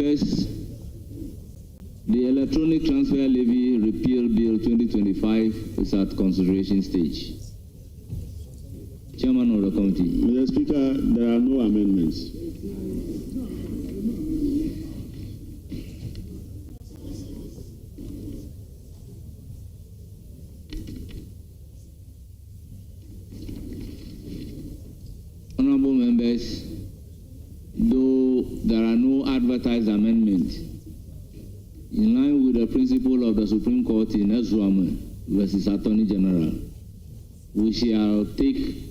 members, the Electronic Transfer Levy Repeal Bill 2025 is at consideration stage. Chairman of the committee. Mr. Speaker, there are no amendments. Honorable members, though there are no advertised amendments, in line with the principle of the Supreme Court in Ezwame versus Attorney General, we shall take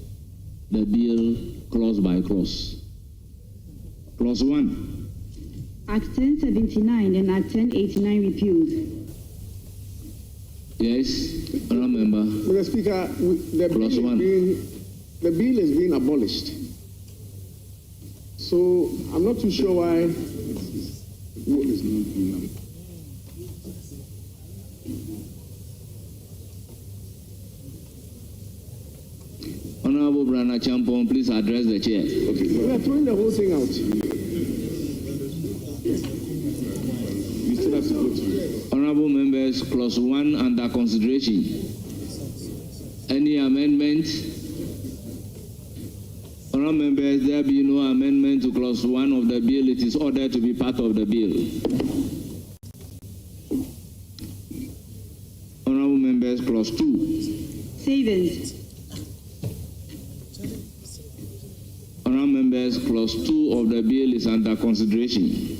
the bill clause by clause. Clause 1. Act 1079 and Act 1089 repealed. Yes, honorable member. Mr. Speaker, the bill is being abolished. So I'm not too sure why. Honorable Brana Champon, please address the chair. Okay. We are throwing the whole thing out. We still have to go through. Honorable members, clause 1 under consideration. Any amendment? Honorable members, there be no amendment to clause 1 of the bill. It is ordered to be part of the bill. Honorable members, clause 2. Savings. Honorable members, clause 2 of the bill is under consideration.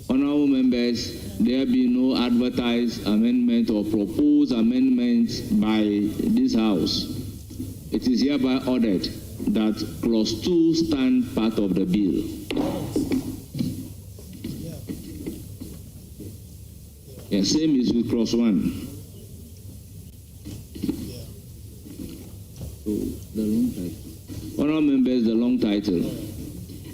Honorable members, there be no advertised amendment or proposed amendment by this House. It is hereby ordered that clause 2 stand part of the bill. Yeah, same is with clause 1. So the long title. Honorable members, the long title.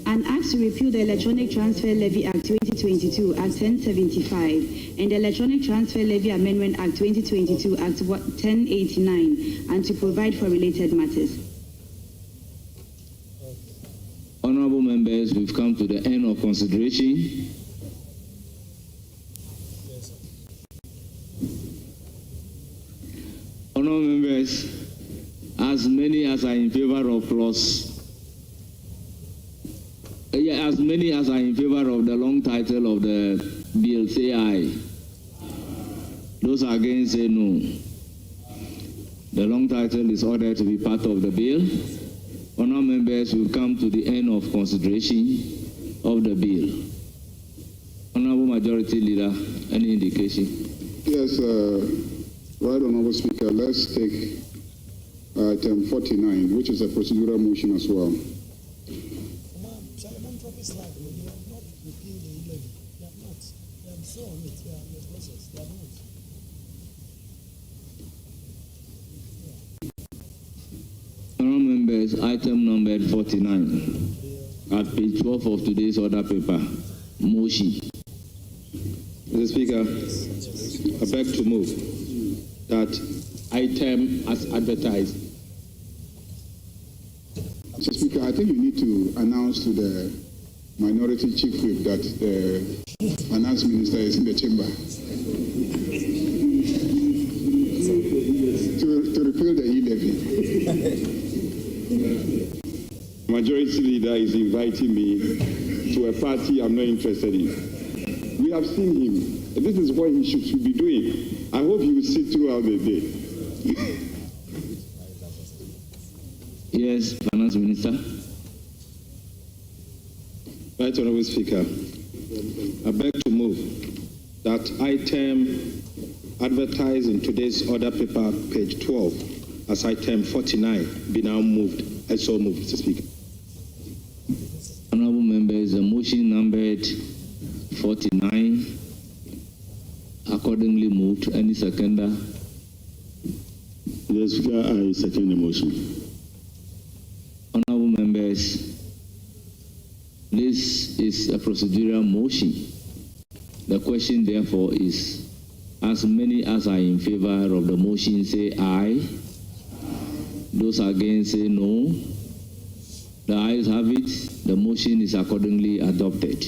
An act to repeal the Electronic Transfer Levy Act 2022, Act 1075, and the Electronic Transfer Levy Amendment Act 2022, Act 1089, and to provide for related matters. Honorable members, we've come to the end of consideration. Honorable members, as many as are in favor of clause, as many as are in favor of the long title of the bill, say aye. Those against, say no. The long title is ordered to be part of the bill. Honorable members, we've come to the end of consideration of the bill. Honorable Majority Leader, any indication? Yes, right, Honorable Speaker, let's take item 49, which is a procedural motion as well. They have not repealed the E-Levy. They have not. They have still on it. They are in the process. They have not. Honorable members, item number 49 at page 12 of today's order paper. Motion. Mr. Speaker, I beg to move that item as advertised. Mr. Speaker, I think you need to announce to the Minority Chief Whip that the Finance Minister is in the chamber to repeal the E-Levy. Majority Leader is inviting me to a party I'm not interested in. We have seen him. This is what he should be doing. I hope he will sit throughout the day. Yes, Finance Minister. Right, Honorable Speaker, I beg to move that item advertised in today's order paper, page 12, as item 49, be now moved. I so move, Mr. Speaker. Honorable members, the motion numbered 49, accordingly moved. Any seconder? Mr. Speaker, I second the motion. Honorable members, this is a procedural motion. The question, therefore, is, as many as are in favor of the motion, say aye. Those against, say no. The ayes have it. The motion is accordingly adopted.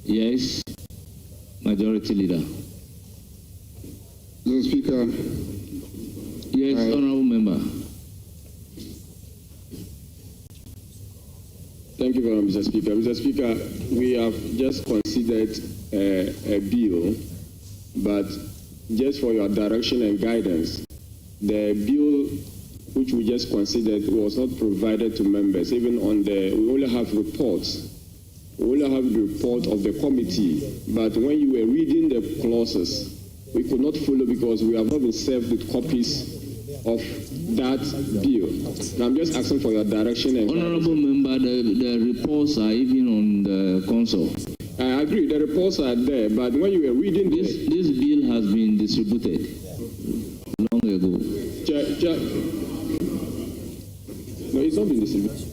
Yes, Majority Leader. Mr. Speaker. Yes, Honourable Member. Thank you very much, Mr. Speaker. Mr. Speaker, we have just considered a bill, but just for your direction and guidance, the bill which we just considered was not provided to members. Even on we only have reports. We only have the report of the committee. But when you were reading the clauses, we could not follow because we have not been served with copies of that bill. And I'm just asking for your direction and Honourable Member, the reports are even on the console. I agree, the reports are there, but when you were reading this bill has been distributed long ago. No, it's not been distributed.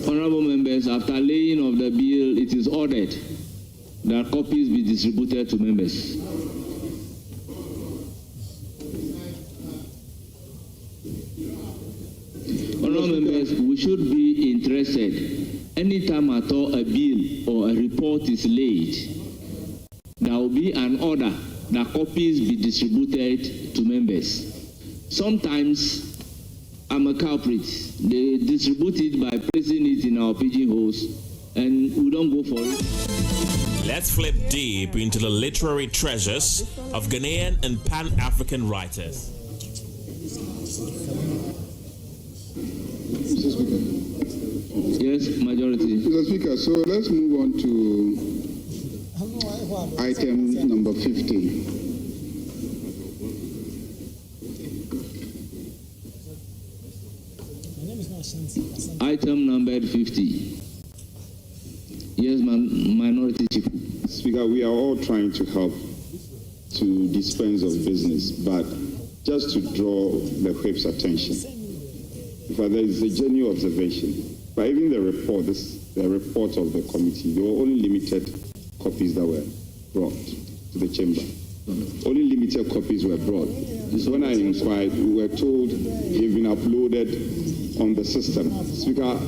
Honourable members, after laying of the bill, it is ordered that copies be distributed to members. Honourable members, we should be interested. Anytime at all a bill or a report is laid, there will be an order that copies be distributed to members. Sometimes I'm a culprit. They distribute it by placing it in our pigeonholes and we don't go for it. Let's flip deep into the literary treasures of Ghanaian and Pan-African writers. Mr. Speaker. Yes, Majority. Mr. Speaker, so let's move on to item number 50. Item number 50. Yes, Minority Chief. Speaker, we are all trying to help to dispense of business, but just to draw the whip's attention. But there is a genuine observation. But even the report of the committee, there were only limited copies that were brought to the chamber. Only limited copies were brought. So when I inquired, we were told they've been uploaded on the system. Speaker,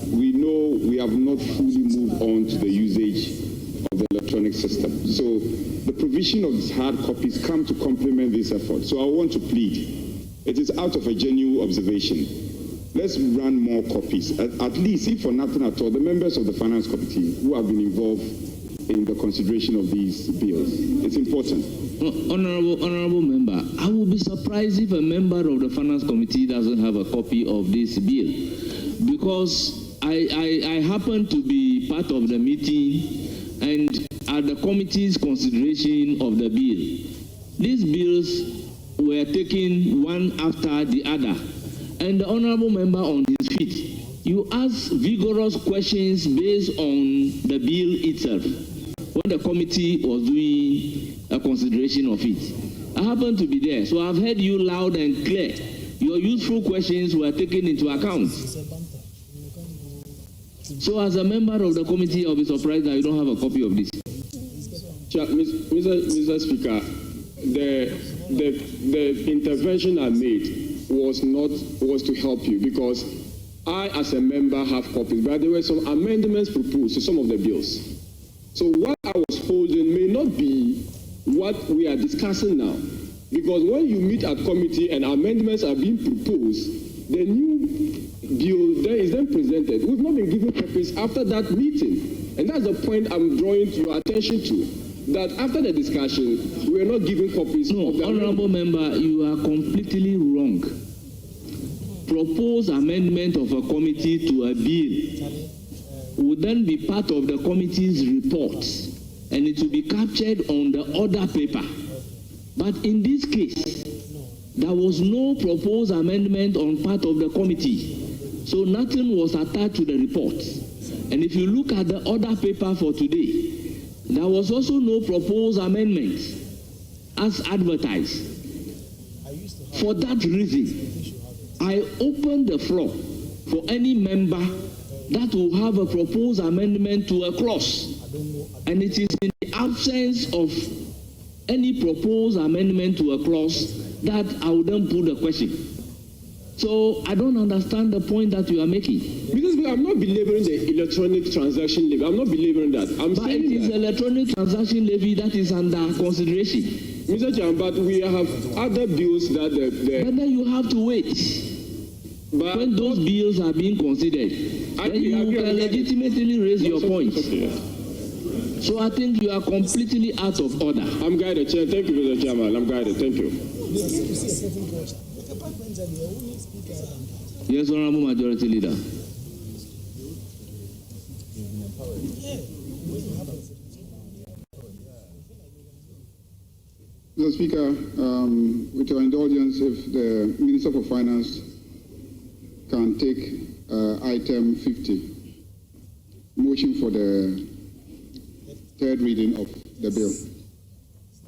we know we have not fully moved on to the usage of the electronic system. So the provision of these hard copies come to complement this effort. So I want to plead. It is out of a genuine observation. Let's run more copies. At least, if for nothing at all, the members of the Finance Committee who have been involved in the consideration of these bills. It's important. Honourable Member, I will be surprised if a member of the Finance Committee doesn't have a copy of this bill, because I happen to be part of the meeting and at the committee's consideration of the bill. These bills were taken one after the other, and the Honourable Member on his feet, you ask vigorous questions based on the bill itself when the committee was doing a consideration of it. I happen to be there, so I've heard you loud and clear. Your useful questions were taken into account. So as a member of the committee, I'll be surprised that you don't have a copy of this. Mr. Speaker, the intervention I made was to help you, because I, as a member, have copies, but there were some amendments proposed to some of the bills. So what I was holding may not be what we are discussing now, because when you meet at committee and amendments are being proposed, the new bill then is then presented. We've not been given copies after that meeting, and that's the point I'm drawing your attention to. That after the discussion, we are not given copies. No, Honourable Member, you are completely wrong. Proposed amendment of a committee to a bill would then be part of the committee's report, and it will be captured on the order paper. But in this case, there was no proposed amendment on part of the committee, so nothing was attached to the report. And if you look at the order paper for today, there was also no proposed amendment as advertised. For that reason, I open the floor for any member that will have a proposed amendment to a clause. And it is in the absence of any proposed amendment to a clause that I will then put the question. So I don't understand the point that you are making. Mr. Speaker, I'm not belaboring the electronic transaction levy. I'm not belaboring that. I'm But saying it is that electronic transaction levy that is under consideration. Mr. Chairman, but we have other bills that But then you have to wait. but When those bills are being considered, then you can legitimately raise your point. So I think you are completely out of order. I'm guided, Chair. Thank you, Mr. Chairman. I'm guided. Thank you. They came to see a certain question. The departments are the only speaker than that. Yes, Honorable Majority Leader. Yeah, when you have a Mr. Speaker, with your indulgence, if the Minister for Finance can take item 50, motion for the third reading of the bill.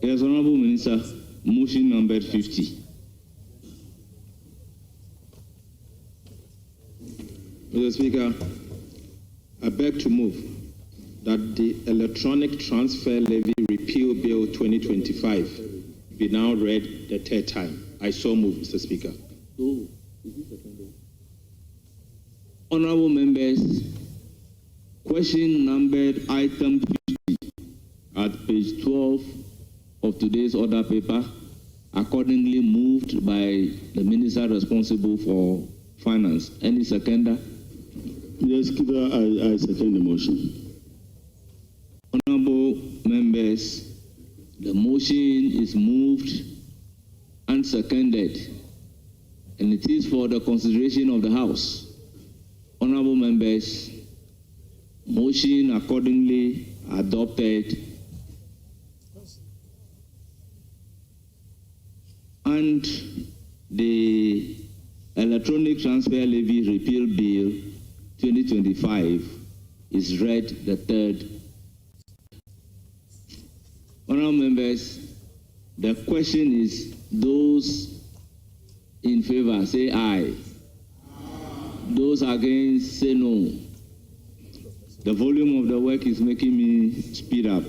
Yes, Honorable Minister, motion number 50. Mr. Speaker, I beg to move that the Electronic Transfer Levy Repeal Bill 2025 be now read the third time. I so move, Mr. Speaker. Honorable members, question numbered item 50 at page 12 of today's order paper, accordingly moved by the minister responsible for finance. Any seconder? Yes, Speaker, I second the motion. Honorable members, the motion is moved and seconded, and it is for the consideration of the House. Honorable members, motion accordingly adopted, and the Electronic Transfer Levy Repeal Bill 2025 is read the third. Honorable members, the question is, those in favor say aye. Those against say no. The volume of the work is making me speed up.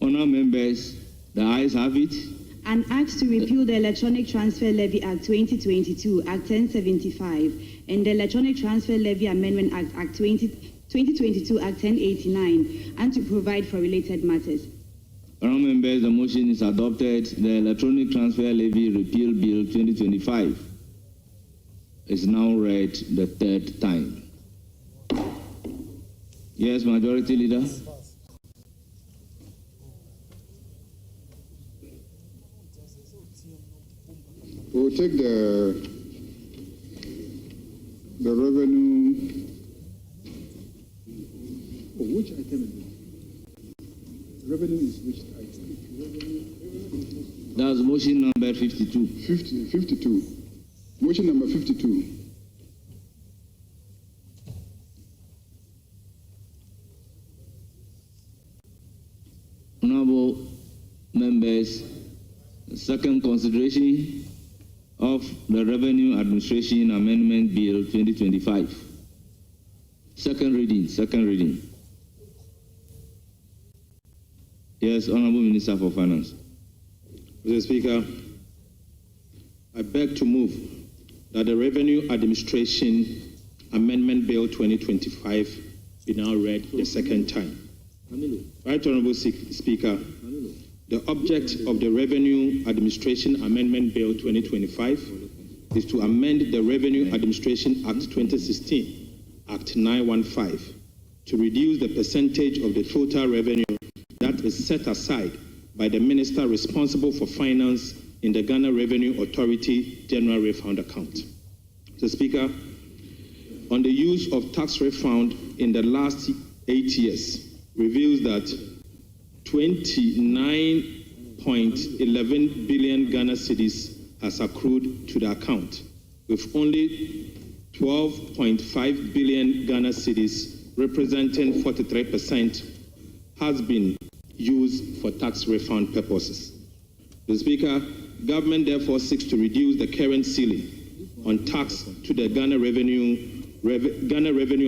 Honorable members, the ayes have it. An act to repeal the Electronic Transfer Levy Act 2022, Act 1075, and the Electronic Transfer Levy Amendment Act 2022, Act 1089, and to provide for related matters. Honorable members, the motion is adopted. The Electronic Transfer Levy Repeal Bill 2025 is now read the third time. Yes, Majority Leader. We'll take the revenue. Which item is it? Revenue is which item? That's motion number 52. 52. Motion number 52. Honorable members, second consideration of the Revenue Administration Amendment Bill 2025. Second reading. Yes, Honorable Minister for Finance. Mr. Speaker, I beg to move that the Revenue Administration Amendment Bill 2025 be now read the second time. Right Honorable Speaker, the object of the Revenue Administration Amendment Bill 2025 is to amend the Revenue Administration Act 2016, Act 915, to reduce the percentage of the total revenue that is set aside by the minister responsible for finance in the Ghana Revenue Authority General Refund Account. Mr. Speaker, on the use of tax refund in the last 8 years reveals that 29.11 billion Ghana cedis has accrued to the account, with only 12.5 billion Ghana cedis, representing 43%, has been used for tax refund purposes. The Speaker, government therefore seeks to reduce the current ceiling on tax to the Ghana Revenue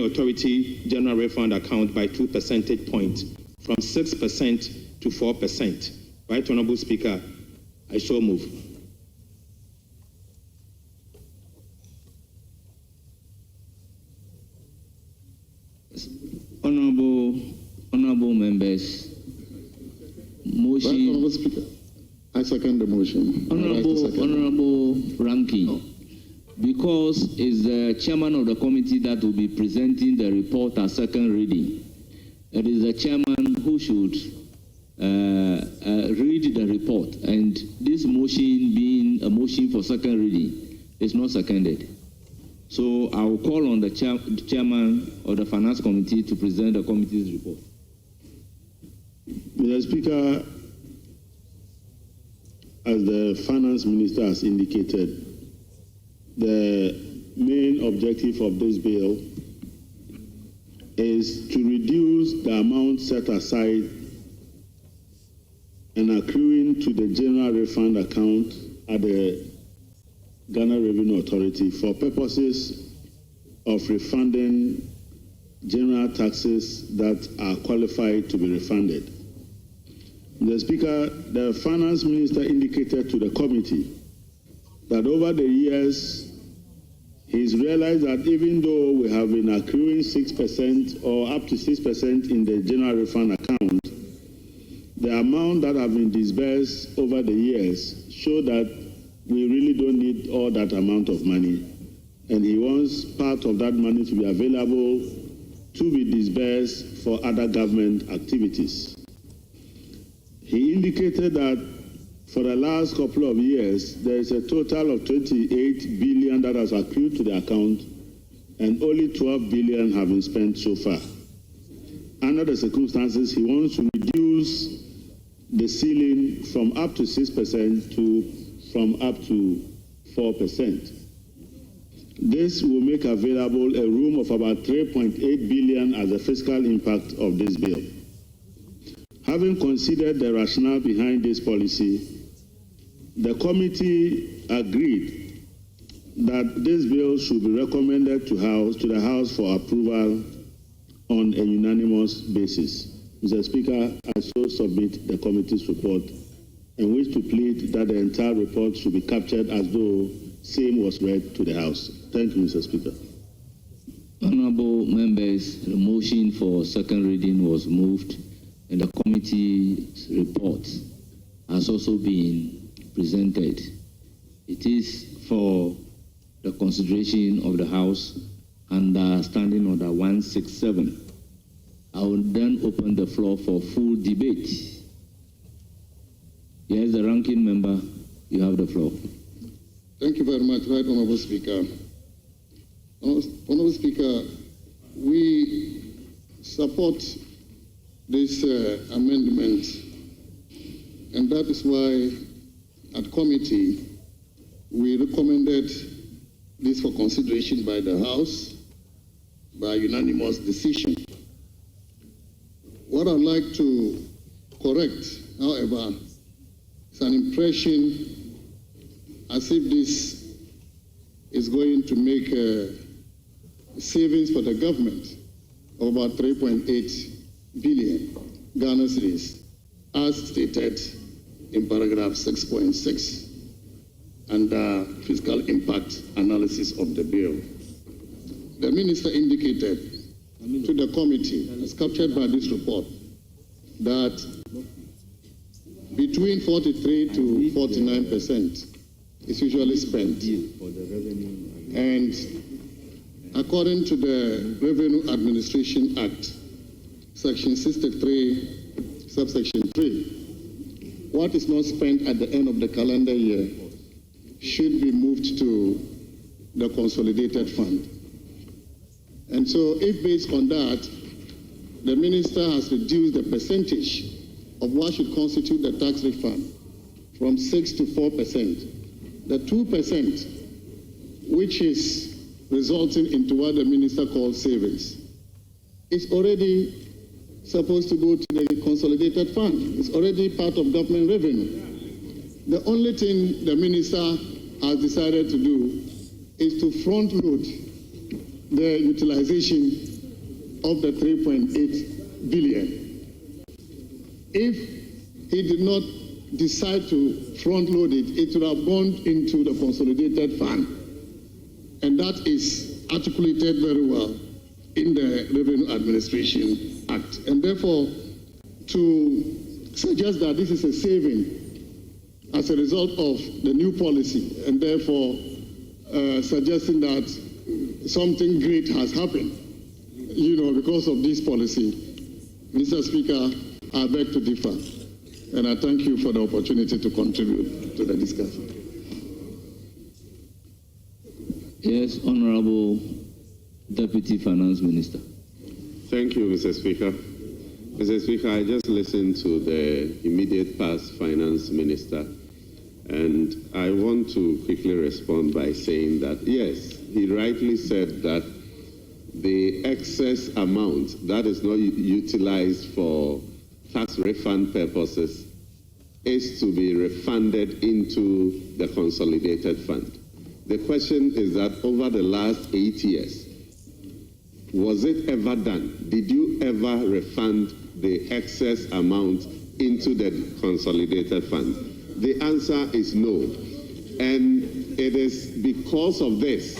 Authority General Refund Account by 2 percentage points, from 6% to 4%. Right Honorable Speaker, I so move. Honorable members, motion. Right, Honorable Speaker, I second the motion. Honorable Ranking, because it's the chairman of the committee that will be presenting the report as second reading. It is the chairman who should read the report, and this motion being a motion for second reading is not seconded. So I will call on the chairman of the finance committee to present the committee's report. Mr. Speaker, as the finance minister has indicated, the main objective of this bill is to reduce the amount set aside and accruing to the general refund account at the Ghana Revenue Authority for purposes of refunding general taxes that are qualified to be refunded. Mr. Speaker, the finance minister indicated to the committee that over the years, he's realized that even though we have been accruing 6% or up to 6% in the general refund account, the amount that have been disbursed over the years show that we really don't need all that amount of money. And he wants part of that money to be available to be disbursed for other government activities. He indicated that for the last couple of years, there is a total of 28 billion that has accrued to the account, and only 12 billion have been spent so far. Under the circumstances, he wants to reduce the ceiling from up to 6% to from up to 4%. This will make available a room of about 3.8 billion as a fiscal impact of this bill. Having considered the rationale behind this policy, the committee agreed that this bill should be recommended to the House for approval on a unanimous basis. Mr. Speaker, I so submit the committee's report and wish to plead that the entire report should be captured as though same was read to the House. Thank you, Mr. Speaker. Honorable members, the motion for second reading was moved, and the committee's report has also been presented. It is for the consideration of the House under Standing Order 167. I will then open the floor for full debate. Yes, the ranking member, you have the floor. Thank you very much, Right Honorable Speaker. Honorable Speaker, we support this amendment, and that is why at committee we recommended this for consideration by the House by unanimous decision. What I'd like to correct, however, is an impression as if this is going to make savings for the government of about 3.8 billion Ghana cedis, as stated in paragraph 6.6 under fiscal impact analysis of the bill. The minister indicated to the committee, as captured by this report, that between 43 to 49% is usually spent. And according to the Revenue Administration Act, Section 63, subsection 3, what is not spent at the end of the calendar year should be moved to the consolidated fund. And so if based on that, the minister has reduced the percentage of what should constitute the tax refund from 6 to 4%, the 2%, which is resulting into what the minister calls savings, is already supposed to go to the consolidated fund. It's already part of government revenue. The only thing the minister has decided to do is to front load the utilization of the 3.8 billion. If he did not decide to front load it, it would have gone into the consolidated fund. And that is articulated very well in the Revenue Administration Act. And therefore, to suggest that this is a saving as a result of the new policy, and therefore suggesting that something great has happened, because of this policy, Mr. Speaker, I beg to differ. And I thank you for the opportunity to contribute to the discussion. Yes, Honorable Deputy Finance Minister. Thank you, Mr. Speaker. Mr. Speaker, I just listened to the immediate past Finance Minister, and I want to quickly respond by saying that, yes, he rightly said that the excess amount that is not utilized for tax refund purposes is to be refunded into the consolidated fund. The question is that over the last 8 years, was it ever done? Did you ever refund the excess amount into the consolidated fund? The answer is no. And it is because of this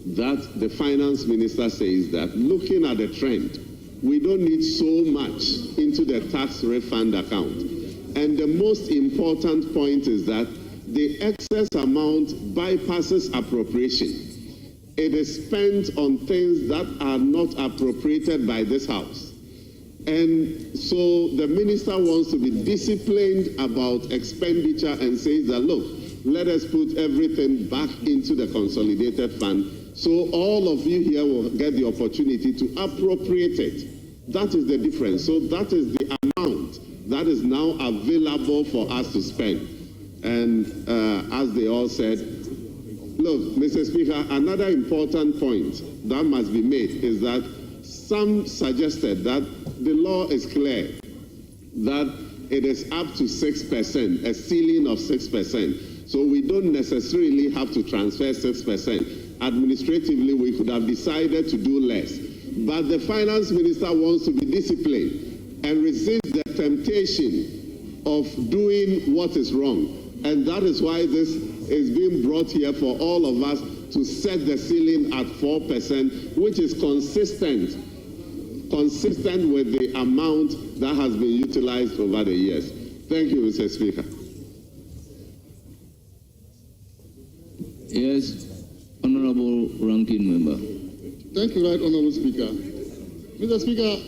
that the finance minister says that looking at the trend, we don't need so much into the tax refund account. And the most important point is that the excess amount bypasses appropriation. It is spent on things that are not appropriated by this House. And so the minister wants to be disciplined about expenditure and says that, look, let us put everything back into the consolidated fund so all of you here will get the opportunity to appropriate it. That is the difference. So that is the amount that is now available for us to spend. And as they all said, look, Mr. Speaker, another important point that must be made is that some suggested that the law is clear, that it is up to 6%, a ceiling of 6%. So we don't necessarily have to transfer 6%. Administratively, we could have decided to do less. But the finance minister wants to be disciplined and resist the temptation of doing what is wrong. And that is why this is being brought here for all of us to set the ceiling at 4%, which is consistent with the amount that has been utilized over the years. Thank you, Mr. Speaker. Yes, Honorable Ranking Member. Thank you, Right Honorable Speaker. Mr. Speaker,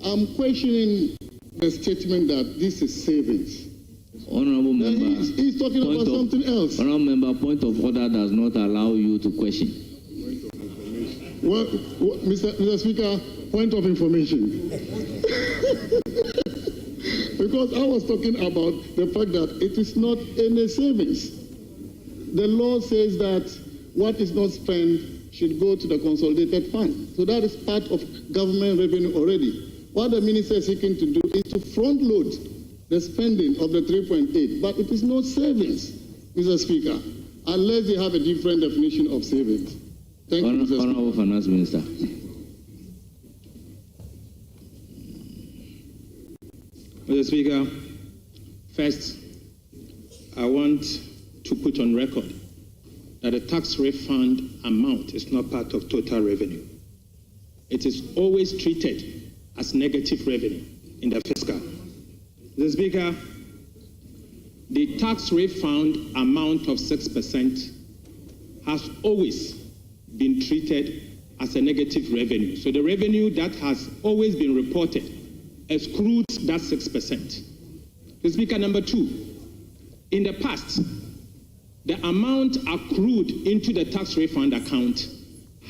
I'm questioning the statement that this is savings. Honorable Member, he's talking about something else. Honorable Member, point of order does not allow you to question. Well, Mr. Speaker, point of information. Because I was talking about the fact that it is not any savings. The law says that what is not spent should go to the consolidated fund. So that is part of government revenue already. What the minister is seeking to do is to front load the spending of the 3.8, but it is not savings, Mr. Speaker, unless they have a different definition of savings. Thank you, Mr. Speaker. Honorable Finance Minister. Mr. Speaker, first, I want to put on record that the tax refund amount is not part of total revenue. It is always treated as negative revenue in the fiscal. Mr. Speaker, the tax refund amount of 6% has always been treated as a negative revenue. So the revenue that has always been reported excludes that 6%. Mr. Speaker, number two, in the past, the amount accrued into the tax refund account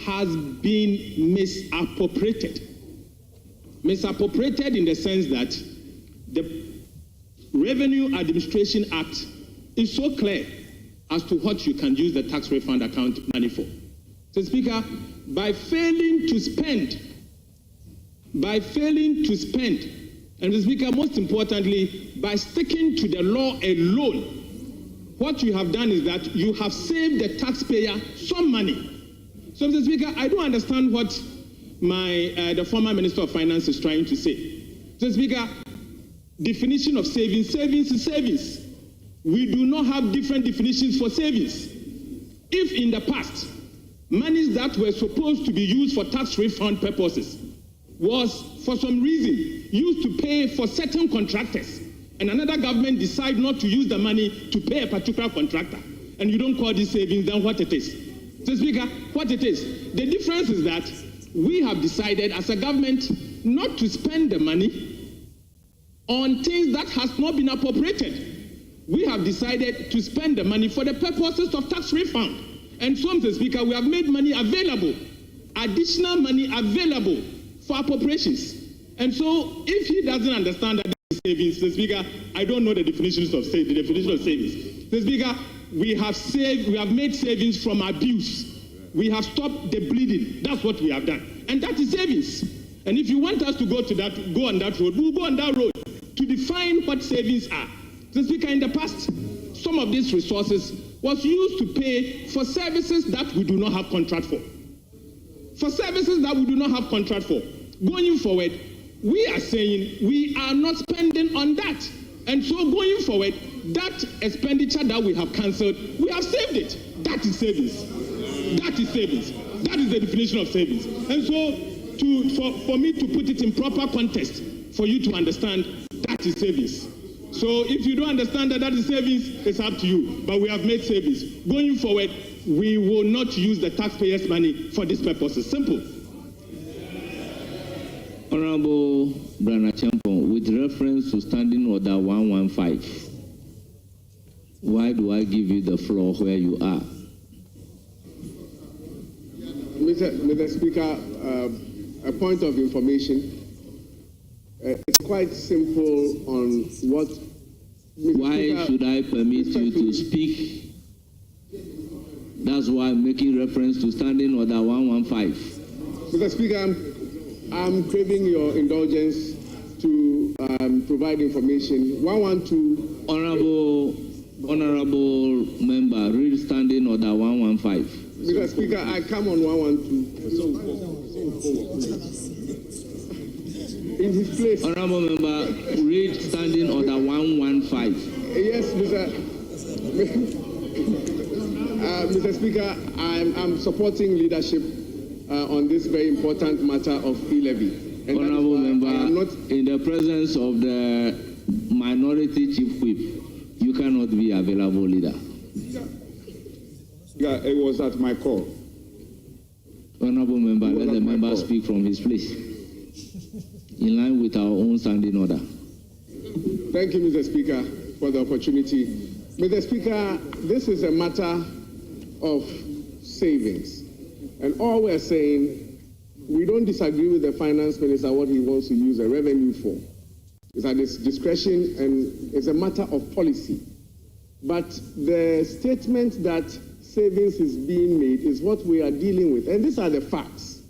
has been misappropriated. Misappropriated in the sense that the Revenue Administration Act is so clear as to what you can use the tax refund account money for. So, Speaker, by failing to spend, and the Speaker, most importantly, by sticking to the law alone, what you have done is that you have saved the taxpayer some money. So, Mr. Speaker, I don't understand what the former Minister of Finance is trying to say. Mr. Speaker, definition of savings, savings is savings. We do not have different definitions for savings. If in the past, monies that were supposed to be used for tax refund purposes was, for some reason, used to pay for certain contractors, and another government decide not to use the money to pay a particular contractor, and you don't call this savings, then what it is? So, Speaker, what it is? The difference is that we have decided as a government not to spend the money on things that has not been appropriated. We have decided to spend the money for the purposes of tax refund. And so, Mr. Speaker, we have made money available, additional money available for appropriations. And so, if he doesn't understand that this is savings, Mr. Speaker, I don't know the definitions of the definition of savings. Mr. Speaker, we have made savings from abuse. We have stopped the bleeding. That's what we have done. And that is savings. And if you want us to go on that road, we'll go on that road to define what savings are. Mr. Speaker, in the past, some of these resources was used to pay for services that we do not have contract for. For services that we do not have contract for. Going forward, we are saying we are not spending on that. And so going forward, that expenditure that we have cancelled, we have saved it. That is savings. That is savings. That is the definition of savings. And so for me to put it in proper context, for you to understand, that is savings. So if you don't understand that is savings, it's up to you. But we have made savings. Going forward, we will not use the taxpayers' money for these purposes. Simple. Honorable Brana Champon, with reference to Standing Order 115, why do I give you the floor where you are? Mr. Speaker, a point of information. It's quite simple on what... Why should I permit you to speak? That's why I'm making reference to Standing Order 115. Mr. Speaker, I'm craving your indulgence to provide information. 112... Honorable member, read Standing Order 115. Mr. Speaker, I come on 112. In his place. Honorable member, read Standing Order 115. Yes, Mr. Speaker, I'm supporting leadership on this very important matter of E-Levy. Honorable member, in the presence of the minority chief whip, you cannot be available leader. Yeah, it was at my call. Honorable member, let the member speak from his place, in line with our own standing order. Thank you, Mr. Speaker, for the opportunity. Mr. Speaker, this is a matter of savings. And all we're saying, we don't disagree with the finance minister what he wants to use the revenue for. It's at his discretion and it's a matter of policy. But the statement that savings is being made is what we are dealing with. And these are the facts.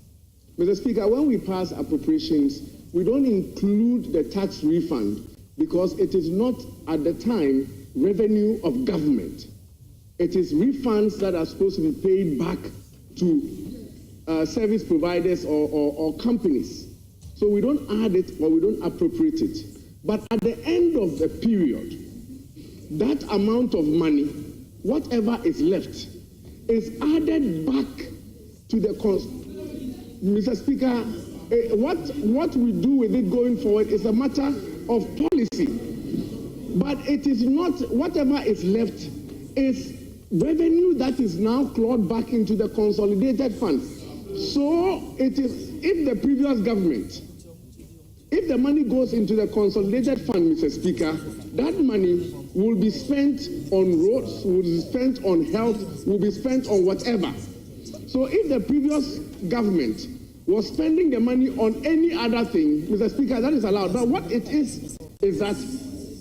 Mr. Speaker, when we pass appropriations, we don't include the tax refund because it is not at the time revenue of government. It is refunds that are supposed to be paid back to service providers or companies. So we don't add it or we don't appropriate it. But at the end of the period, that amount of money, whatever is left, is added back to the Mr. Speaker, what we do with it going forward is a matter of policy. But it is not, whatever is left is revenue that is now clawed back into the consolidated fund. So it is, if the previous government, if the money goes into the consolidated fund, Mr. Speaker, that money will be spent on roads, will be spent on health, will be spent on whatever. So if the previous government was spending the money on any other thing, Mr. Speaker, that is allowed. But what it is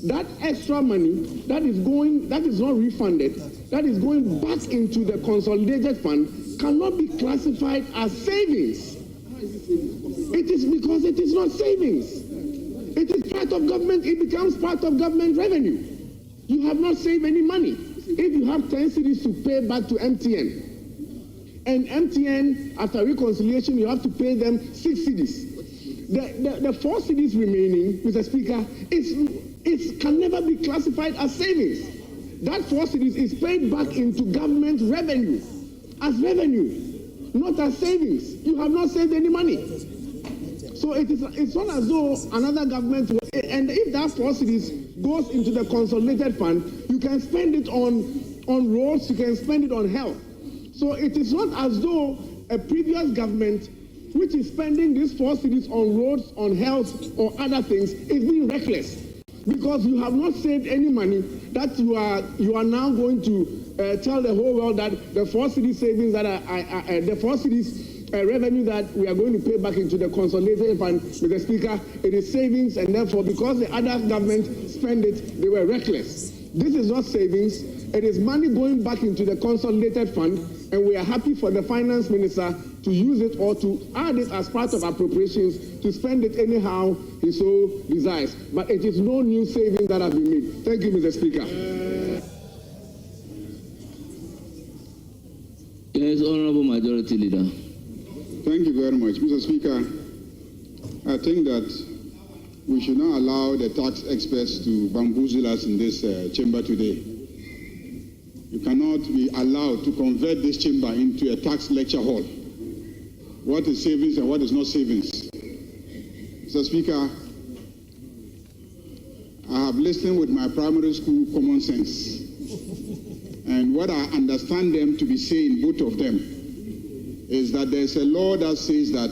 that extra money that is not refunded, that is going back into the consolidated fund, cannot be classified as savings. It is because it is not savings. It is part of government, it becomes part of government revenue. You have not saved any money. If you have 10 cedis to pay back to MTN, and MTN, after reconciliation, you have to pay them 6 cedis. The 4 cedis remaining, Mr. Speaker, it can never be classified as savings. That 4 cedis is paid back into government revenue, as revenue. not as savings. You have not saved any money. So it's not as though another government will, and if that 4 cedis goes into the consolidated fund, you can spend it on roads, you can spend it on health. So it is not as though a previous government, which is spending these 4 cedis on roads, on health, or other things, is being reckless, because you have not saved any money that you are now going to tell the whole world that the 4 cedi savings that are the 4 cedis revenue that we are going to pay back into the consolidated fund, Mr. Speaker, it is savings, and therefore because the other government spent it, they were reckless. This is not savings. It is money going back into the consolidated fund, and we are happy for the finance minister to use it or to add it as part of appropriations to spend it anyhow he so desires. But it is no new savings that have been made. Thank you, Mr. Speaker. Yes, Honorable Majority Leader. Thank you very much, Mr. Speaker. I think that we should not allow the tax experts to bamboozle us in this chamber today. You cannot be allowed to convert this chamber into a tax lecture hall. What is savings and what is not savings? Mr. Speaker, I have listened with my primary school common sense. And what I understand them to be saying, both of them, is that there's a law that says that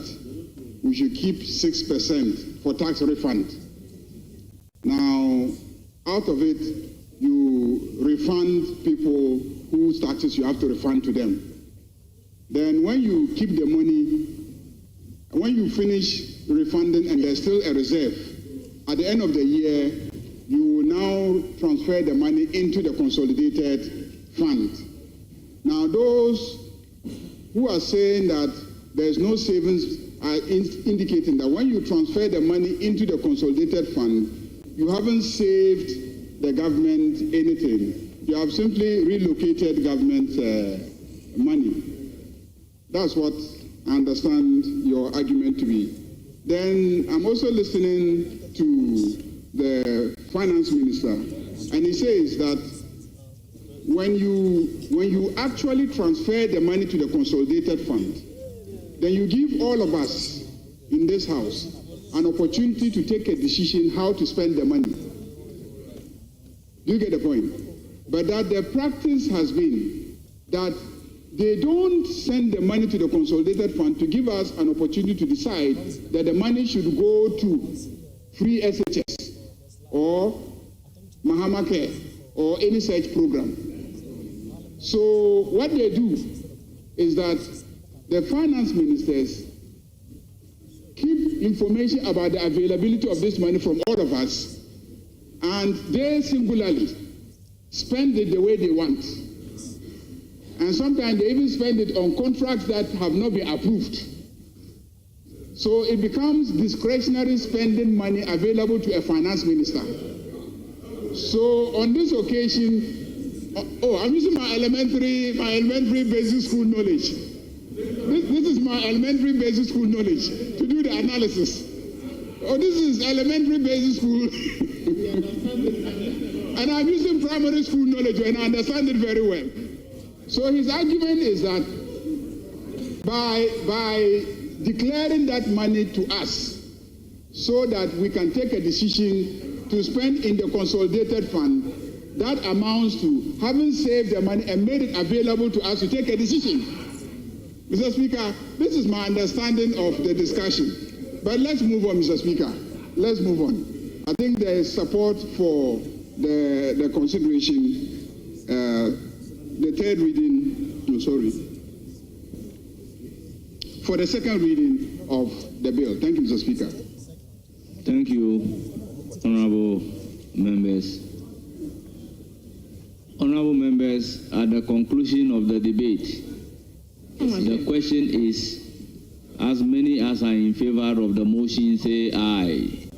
we should keep 6% for tax refund. Now, out of it, you refund people whose taxes you have to refund to them. Then when you keep the money, when you finish refunding and there's still a reserve, at the end of the year, you will now transfer the money into the consolidated fund. Now, those who are saying that there's no savings are indicating that when you transfer the money into the consolidated fund, you haven't saved the government anything. You have simply relocated government money. That's what I understand your argument to be. Then I'm also listening to the finance minister, and he says that when you actually transfer the money to the consolidated fund, then you give all of us in this house an opportunity to take a decision how to spend the money. Do you get the point? But that the practice has been that they don't send the money to the consolidated fund to give us an opportunity to decide that the money should go to free SHS or Mahama Care or any such program. So what they do is that the finance ministers keep information about the availability of this money from all of us, and they singularly spend it the way they want. And sometimes they even spend it on contracts that have not been approved. So it becomes discretionary spending money available to a finance minister. So on this occasion, I'm using my elementary basic school knowledge. This is my elementary basic school knowledge to do the analysis. This is elementary basic school. And I'm using primary school knowledge and I understand it very well. So his argument is that by declaring that money to us so that we can take a decision to spend in the consolidated fund, that amounts to having saved the money and made it available to us to take a decision. Mr. Speaker, this is my understanding of the discussion. But let's move on, Mr. Speaker. Let's move on. I think there is support for the consideration, the third reading, for the second reading of the bill. Thank you, Mr. Speaker. Thank you, honorable members. Honorable members, at the conclusion of the debate, the question is, as many as are in favor of the motion say aye.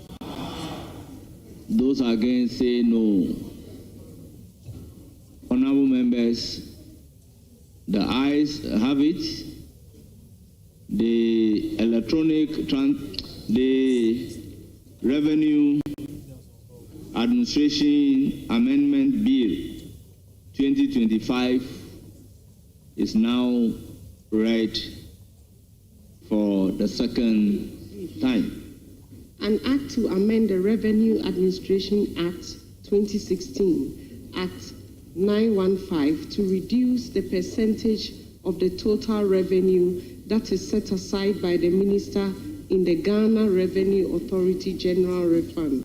Those against say no. Honorable members, the ayes have it. The the Revenue Administration Amendment Bill 2025 is now read for the second time. An act to amend the Revenue Administration Act 2016, Act 915, to reduce the percentage of the total revenue that is set aside by the minister in the Ghana Revenue Authority General Refund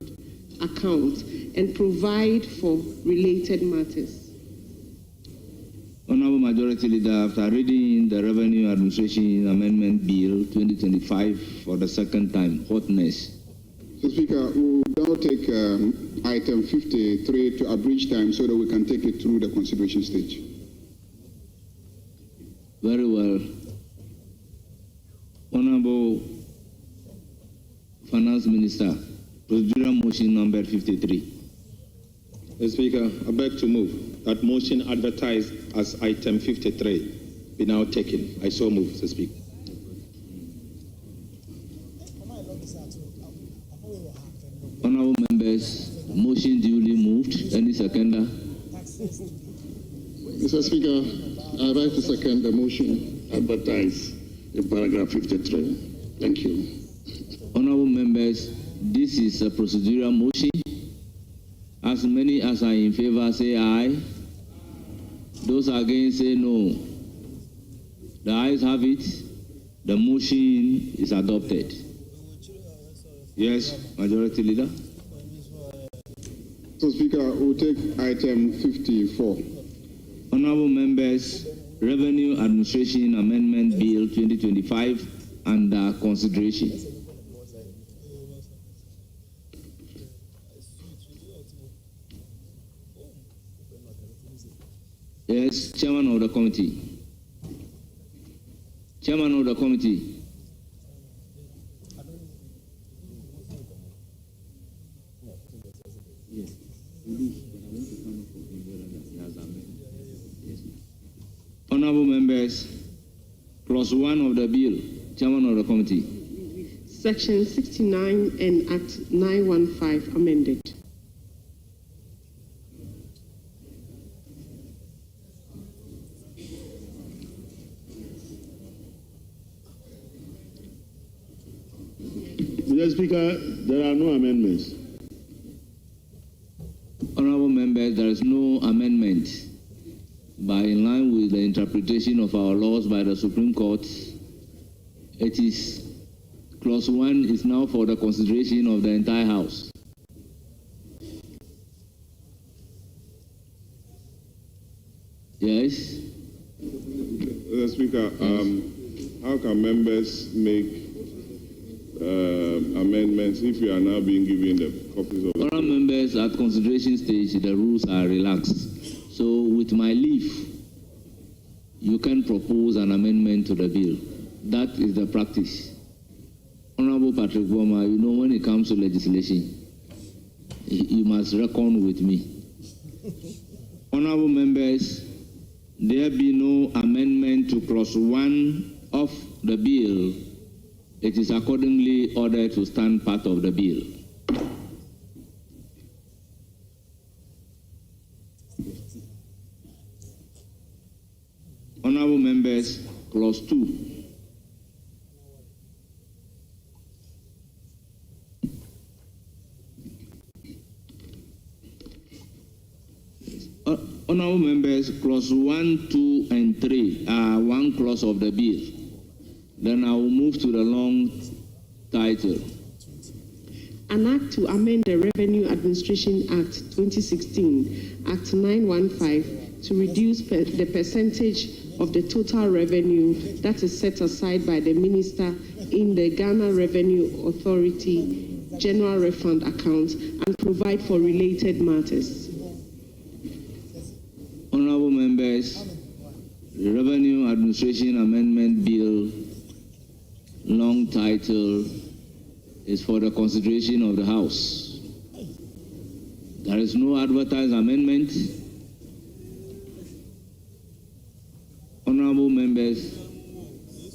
account and provide for related matters. Honorable Majority Leader, after reading the Revenue Administration Amendment Bill 2025 for the second time, what next? So, Speaker, we will now take item 53 to abridge time so that we can take it through the consideration stage. Very well. Honorable Finance Minister, procedural motion number 53. Mr. Speaker, I beg to move that motion advertised as item 53 be now taken. I so move, Mr. Speaker. Honorable members, motion duly moved. Any seconder? Mr. Speaker, I would like to second the motion advertised in paragraph 53. Thank you. Honorable members, this is a procedural motion. As many as are in favor say aye. Those against say no. The ayes have it. The motion is adopted. Yes, Majority Leader. So, Speaker, we'll take item 54. Honorable members, Revenue Administration Amendment Bill 2025 under consideration. Yes, Chairman of the Committee. Chairman of the Committee. Honorable members, clause 1 of the bill, Chairman of the Committee. Section 69 and Act 915 amended. Mr. Speaker, there are no amendments. Honorable members, there is no amendment. By in line with the interpretation of our laws by the Supreme Court, it is clause 1 is now for the consideration of the entire House. Yes? Mr. Speaker, how can members make amendments if we are now being given the copies of the... Honorable members, at consideration stage, the rules are relaxed. So, with my leave, you can propose an amendment to the bill. That is the practice. Honorable Patrick Boma, you know, when it comes to legislation, you must reckon with me. Honorable members, there be no amendment to clause 1 of the bill. It is accordingly ordered to stand part of the bill. Honorable members, clause 2. Honorable members, clause 1, 2, and 3 are one clause of the bill. Then I will move to the long title. An act to amend the Revenue Administration Act 2016, Act 915, to reduce the percentage of the total revenue that is set aside by the minister in the Ghana Revenue Authority General Refund account and provide for related matters. Honorable members, the Revenue Administration Amendment Bill, long title, is for the consideration of the House. There is no advertised amendment. Honorable members,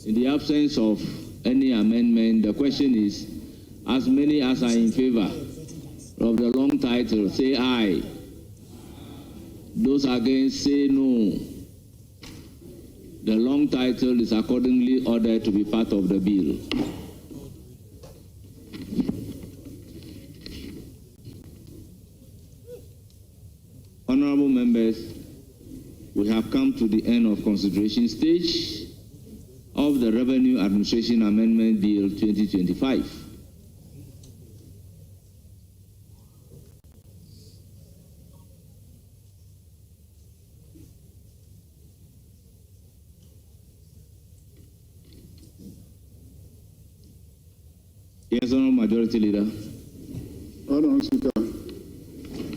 in the absence of any amendment, the question is, as many as are in favor of the long title, say aye. Those against, say no. The long title is accordingly ordered to be part of the bill. Honorable members, we have come to the end of consideration stage of the Revenue Administration Amendment Bill 2025. Yes, Honorable Majority Leader. Honorable Speaker,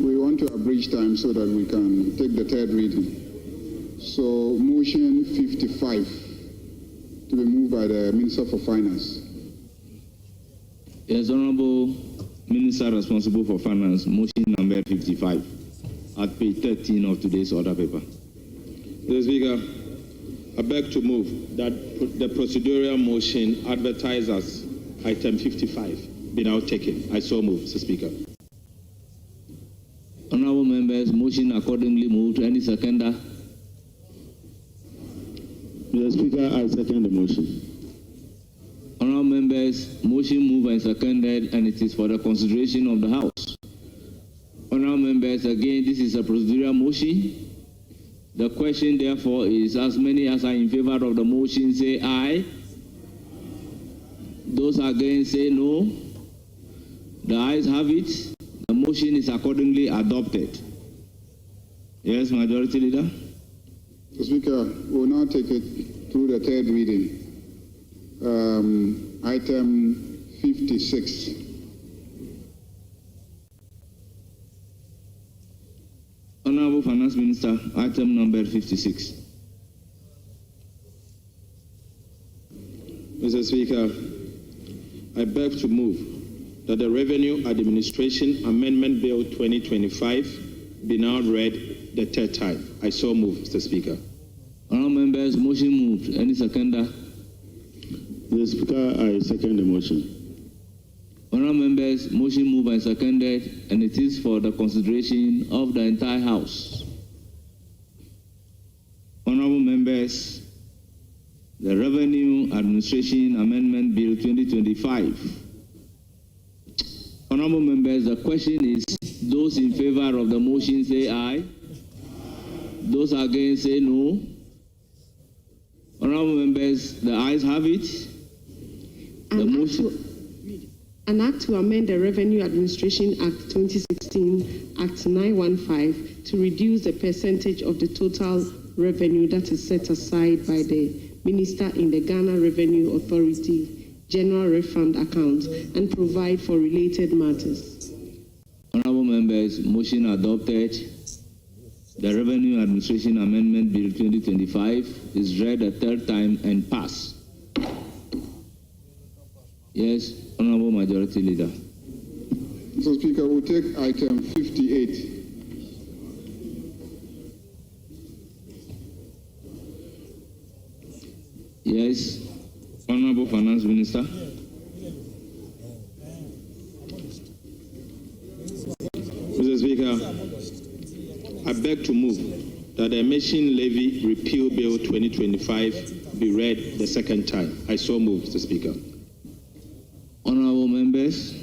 we want to abridge time so that we can take the third reading. So, motion 55 to be moved by the Minister for Finance. Yes, Honorable Minister responsible for Finance, motion number 55 at page 13 of today's order paper. Mr. Speaker, I beg to move that the procedural motion advertised as item 55 be now taken. I so move, Mr. Speaker. Honorable members, motion accordingly moved. Any seconder? Mr. Speaker, I second the motion. Honorable members, motion moved and seconded, and it is for the consideration of the House. Honorable members, again, this is a procedural motion. The question, therefore, is as many as are in favor of the motion say aye. Those against say no. The ayes have it. The motion is accordingly adopted. Yes, Majority Leader. Mr. Speaker, we will now take it through the third reading. Item 56. Honorable Finance Minister, item number 56. Mr. Speaker, I beg to move that the Revenue Administration Amendment Bill 2025 be now read the third time. I so move, Mr. Speaker. Honorable members, motion moved. Any seconder? Mr. Speaker, I second the motion. Honorable members, motion moved and seconded, and it is for the consideration of the entire House. Honorable members, the Revenue Administration Amendment Bill 2025. Honorable members, the question is, those in favor of the motion say aye. Those against say no. Honorable members, the ayes have it. The motion. An act to amend the Revenue Administration Act 2016, Act 915, to reduce the percentage of the total revenue that is set aside by the Minister in the Ghana Revenue Authority General Refund Account and provide for related matters. Honorable members, motion adopted. The Revenue Administration Amendment Bill 2025 is read a third time and passed. Yes, Honorable Majority Leader. Mr. Speaker, we'll take item 58. Yes, Honorable Finance Minister. Mr. Speaker, I beg to move that the Emission Levy Repeal Bill 2025 be read the second time. I so move, Mr. Speaker. Honorable members,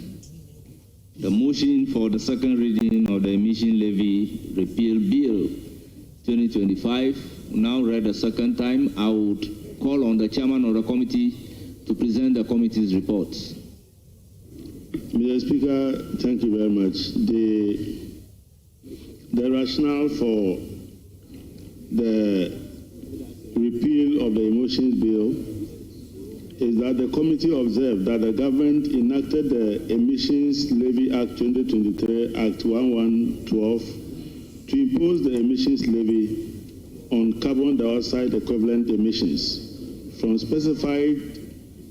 the motion for the second reading of the Emission Levy Repeal Bill 2025 now read a second time. I would call on the chairman of the committee to present the committee's report. Mr. Speaker, thank you very much. The rationale for the repeal of the Emissions Bill is that the committee observed that the government enacted the Emissions Levy Act 2023, Act 1112, to impose the emissions levy on carbon dioxide equivalent emissions from specified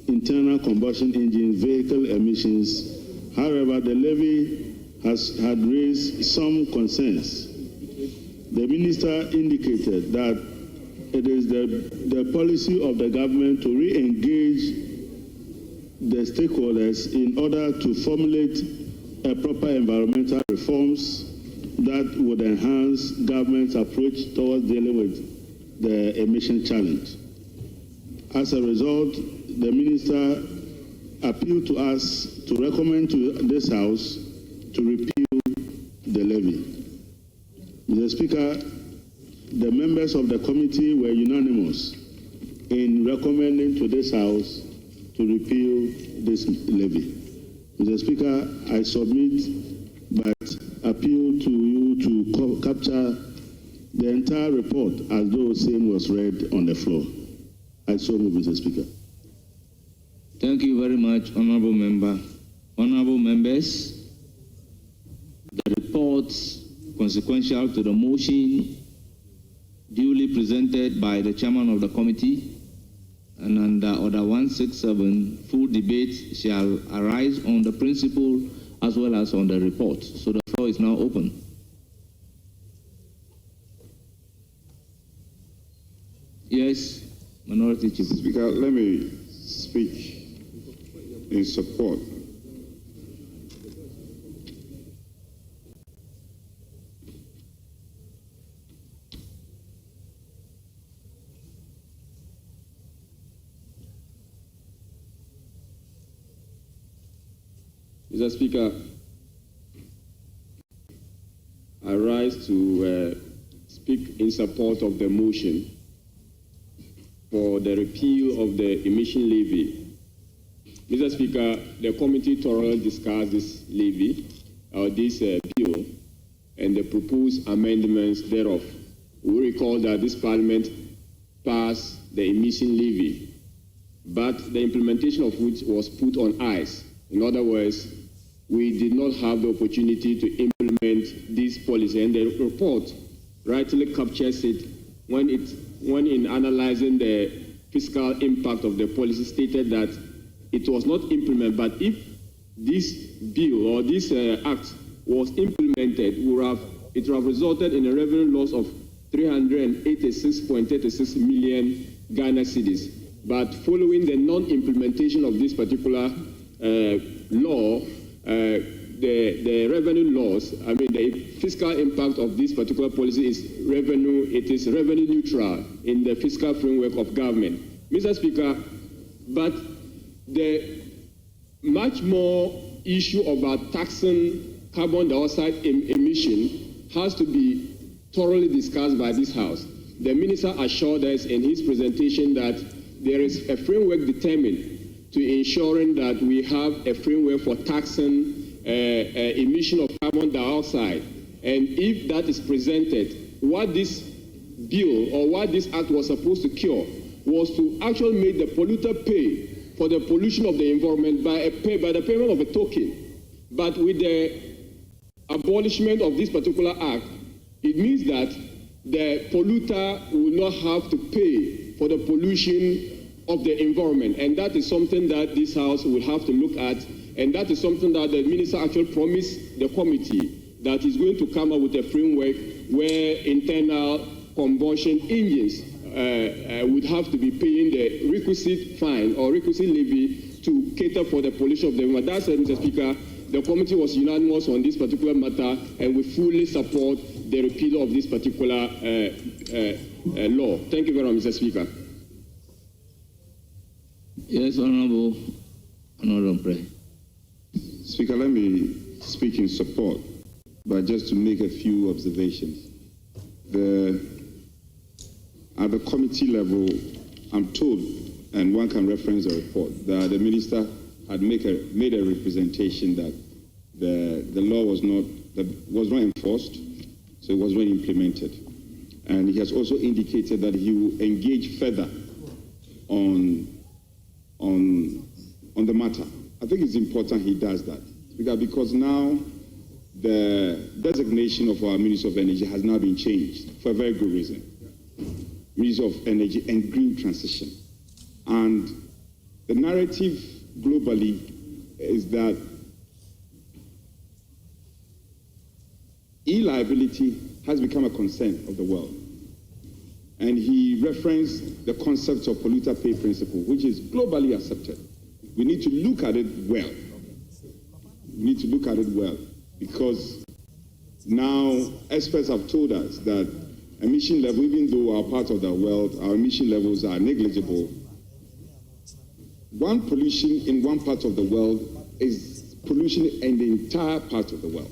internal combustion engine vehicle emissions. However, the levy had raised some concerns. The minister indicated that it is the policy of the government to re-engage the stakeholders in order to formulate a proper environmental reforms that would enhance government's approach towards dealing with the emission challenge. As a result, the minister appealed to us to recommend to this House to repeal the levy. Mr. Speaker, the members of the committee were unanimous in recommending to this House to repeal this levy. Mr. Speaker, I submit but appeal to you to capture the entire report as though same was read on the floor. I so move, Mr. Speaker. Thank you very much, Honorable Member. Honorable members, the reports consequential to the motion duly presented by the chairman of the committee and under Order 167, full debate shall arise on the principle as well as on the report. So the floor is now open. Yes, Minority Chief. Speaker, let me speak in support. Mr. Speaker, I rise to speak in support of the motion for the repeal of the emission levy. Mr. Speaker, the committee thoroughly discussed this levy, or this bill, and the proposed amendments thereof. We recall that this Parliament passed the emission levy, but the implementation of which was put on ice. In other words, we did not have the opportunity to implement this policy, and the report rightly captures it when in analyzing the fiscal impact of the policy stated that it was not implemented, but if this bill or this act was implemented, it would have resulted in a revenue loss of 386.36 million Ghana cedis. But following the non-implementation of this particular law, the revenue loss, the fiscal impact of this particular policy is revenue neutral in the fiscal framework of government. Mr. Speaker, but the much more issue about taxing carbon dioxide emission has to be thoroughly discussed by this House. The Minister assured us in his presentation that there is a framework determined to ensuring that we have a framework for taxing emission of carbon dioxide. And if that is presented, what this bill or what this act was supposed to cure was to actually make the polluter pay for the pollution of the environment by the payment of a token. But with the abolishment of this particular act, it means that the polluter will not have to pay for the pollution of the environment. And that is something that this House will have to look at. And that is something that the Minister actually promised the committee, that he's going to come up with a framework where internal combustion engines would have to be paying the requisite fine or requisite levy to cater for the pollution of the environment. That's it, Mr. Speaker. The committee was unanimous on this particular matter, and we fully support the repeal of this particular law. Thank you very much, Mr. Speaker. Yes, Honorable Pray. Speaker, let me speak in support, but just to make a few observations. At the committee level, I'm told, and one can reference a report, that the minister had made a representation that the law was not enforced, so it was not implemented. And he has also indicated that he will engage further on the matter. I think it's important he does that, because now the designation of our Minister of Energy has now been changed for a very good reason. Minister of Energy and Green Transition. And the narrative globally is that e-liability has become a concern of the world. And he referenced the concept of polluter pay principle, which is globally accepted. We need to look at it well. We need to look at it well, because now experts have told us that emission level, even though our part of the world, our emission levels are negligible. One pollution in one part of the world is pollution in the entire part of the world.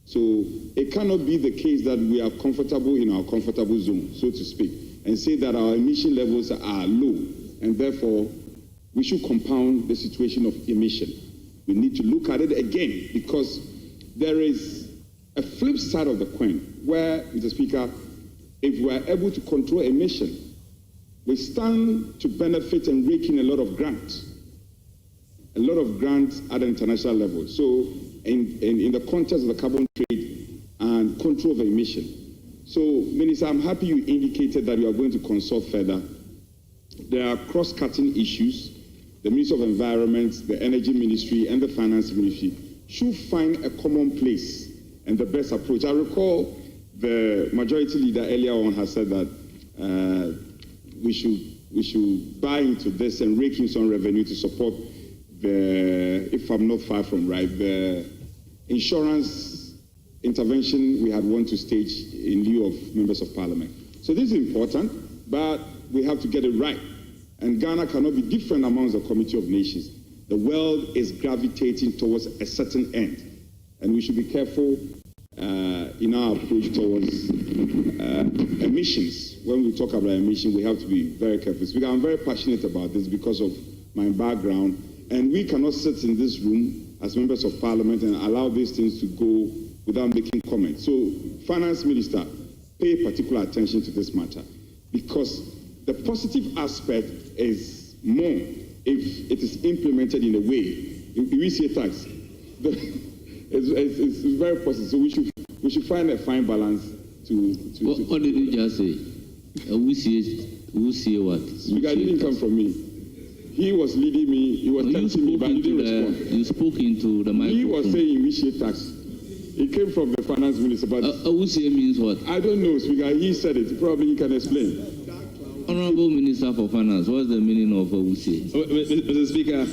So it cannot be the case that we are comfortable in our comfortable zone, so to speak, and say that our emission levels are low, and therefore we should compound the situation of emission. We need to look at it again, because there is a flip side of the coin where, Mr. Speaker, if we are able to control emission, we stand to benefit and rake in a lot of grants at the international level. So in the context of the carbon trade and control of emission. So, Minister, I'm happy you indicated that you are going to consult further. There are cross-cutting issues. The Ministry of Environment, the Energy Ministry, and the Finance Ministry should find a common place and the best approach. I recall the majority leader earlier on has said that we should buy into this and rake in some revenue to support the, if I'm not far from right, the insurance intervention we had wanted to stage in lieu of members of parliament. So this is important, but we have to get it right. And Ghana cannot be different amongst the Committee of Nations. The world is gravitating towards a certain end, and we should be careful in our approach towards emissions. When we talk about emissions, we have to be very careful. So I'm very passionate about this because of my background, and we cannot sit in this room as members of parliament and allow these things to go without making comments. So, Finance Minister, pay particular attention to this matter, because the positive aspect is more if it is implemented in a way. We see a tax. It's very positive. So we should find a fine balance to what did you just say? We see what? Speaker, didn't come from me. He was leading me. He was telling me, but he didn't respond. You spoke into the microphone. He was saying we see tax. It came from the finance minister, but Awusie means what? I don't know, Speaker. He said it. Probably he can explain. Honorable Minister for Finance, what's the meaning of Awusie? Mr. Speaker,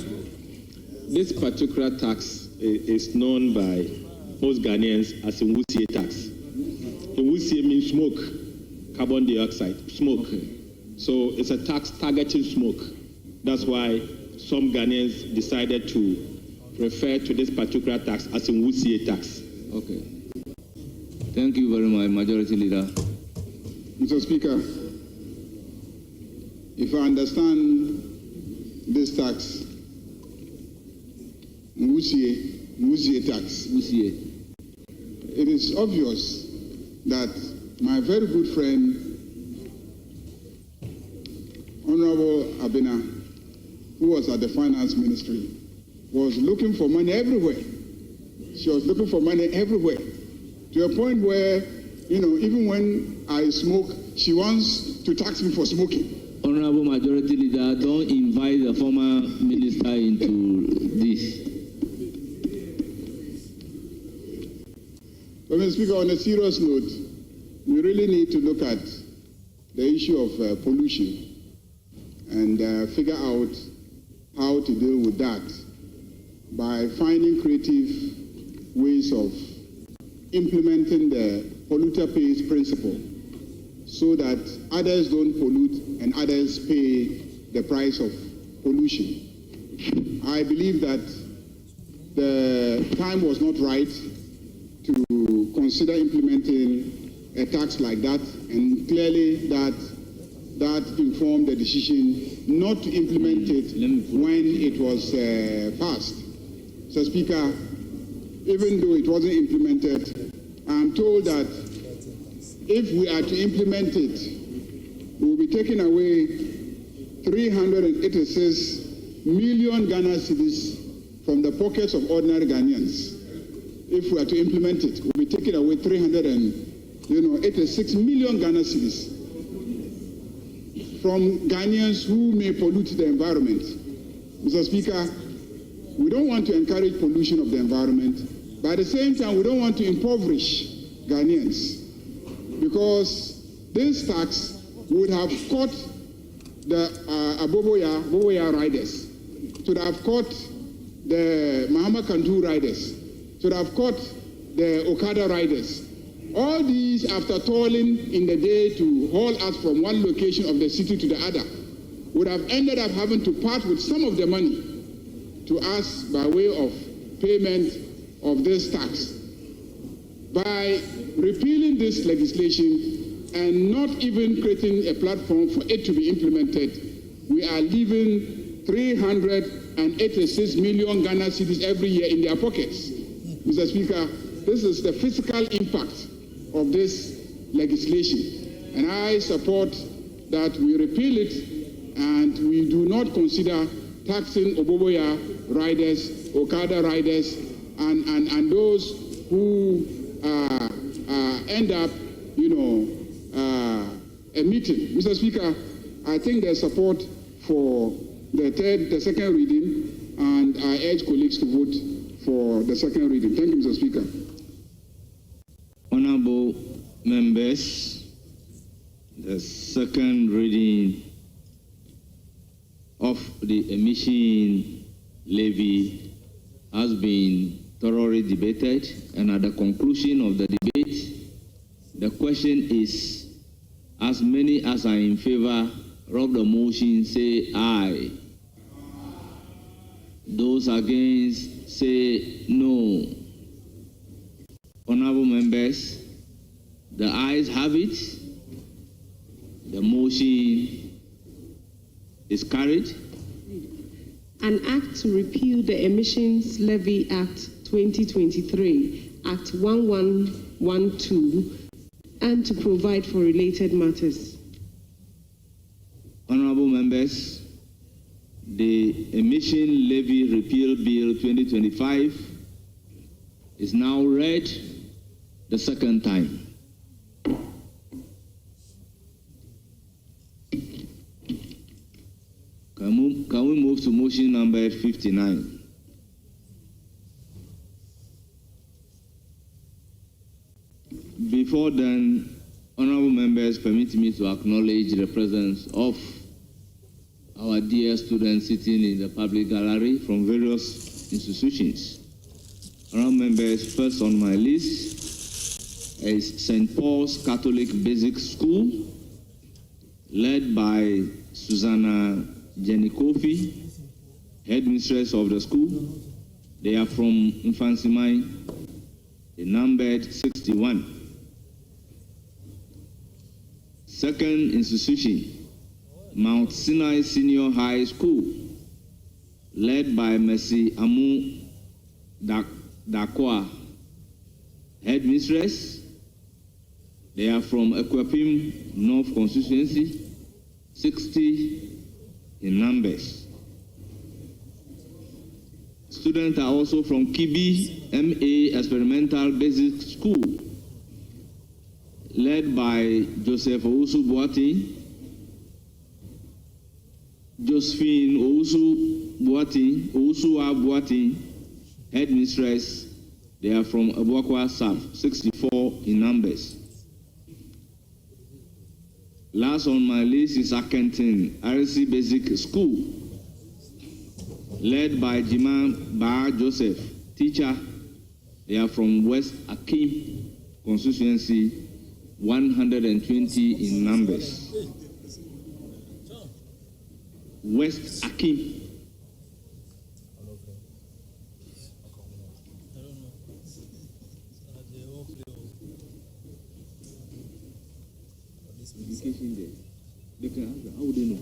this particular tax is known by most Ghanaians as a Awusie tax. Awusie means smoke, carbon dioxide, smoke. Okay. So it's a tax targeting smoke. That's why some Ghanaians decided to refer to this particular tax as a Awusie tax. Okay. Thank you very much, Majority Leader. Mr. Speaker, if I understand this tax, Awusie tax, it is obvious that my very good friend, Honorable Abena, who was at the Finance Ministry, was looking for money everywhere. She was looking for money everywhere, to a point where, even when I smoke, she wants to tax me for smoking. Honorable Majority Leader, don't invite the former minister into this. But, Mr. Speaker, on a serious note, we really need to look at the issue of pollution and figure out how to deal with that by finding creative ways of implementing the polluter pays principle so that others don't pollute and others pay the price of pollution. I believe that the time was not right to consider implementing a tax like that, and clearly that informed the decision not to implement it when it was passed. So, Speaker, even though it wasn't implemented, I'm told that if we are to implement it, we will be taking away 386 million Ghana cedis from the pockets of ordinary Ghanaians. If we are to implement it, we'll be taking away 386 million Ghana cedis from Ghanaians who may pollute the environment. Mr. Speaker, we don't want to encourage pollution of the environment, but at the same time, we don't want to impoverish Ghanaians, because this tax would have caught the Aboboya riders, should have caught the Mahama riders, should have caught the Okada riders, All these, after toiling in the day to haul us from one location of the city to the other, would have ended up having to part with some of the money to us by way of payment of this tax. By repealing this legislation and not even creating a platform for it to be implemented, we are leaving 386 million Ghana cedis every year in their pockets. Mr. Speaker, this is the physical impact of this legislation, and I support that we repeal it and we do not consider taxing Oboboya riders, Okada riders, and those who end up, emitting. Mr. Speaker, I think there's support for the second reading, and I urge colleagues to vote for the second reading. Thank you, Mr. Speaker. Honorable members, the second reading of the emission levy has been thoroughly debated, and at the conclusion of the debate, the question is, as many as are in favor of the motion say aye. Those against say no. Honorable members, the ayes have it. The motion is carried. An act to repeal the Emissions Levy Act 2023, Act 1112, and to provide for related matters. Honorable members, the Emission Levy Repeal Bill 2025 is now read the second time. Can we move to motion number 59? Before then, honorable members, permit me to acknowledge the presence of our dear students sitting in the public gallery from various institutions. Honorable members, first on my list is St. Paul's Catholic Basic School, led by Susanna Jenny Kofi, headmistress of the school. They are from Infancy, they numbered 61. Second institution, Mount Sinai Senior High School, led by Mercy Amu Dakwa, headmistress. They are from Ekwapim North Constituency, 60 in numbers. Students are also from Kibi MA Experimental Basic School, led by Joseph Owusu Boatin, Josephine Owusu Boatin, headmistress. They are from Abuakwa South, 64 in numbers. Last on my list is Akenton RC Basic School, led by Jiman Ba Joseph, teacher. They are from West Akim constituency, 120 in numbers. West Akim. Education there. They can answer. How would they know?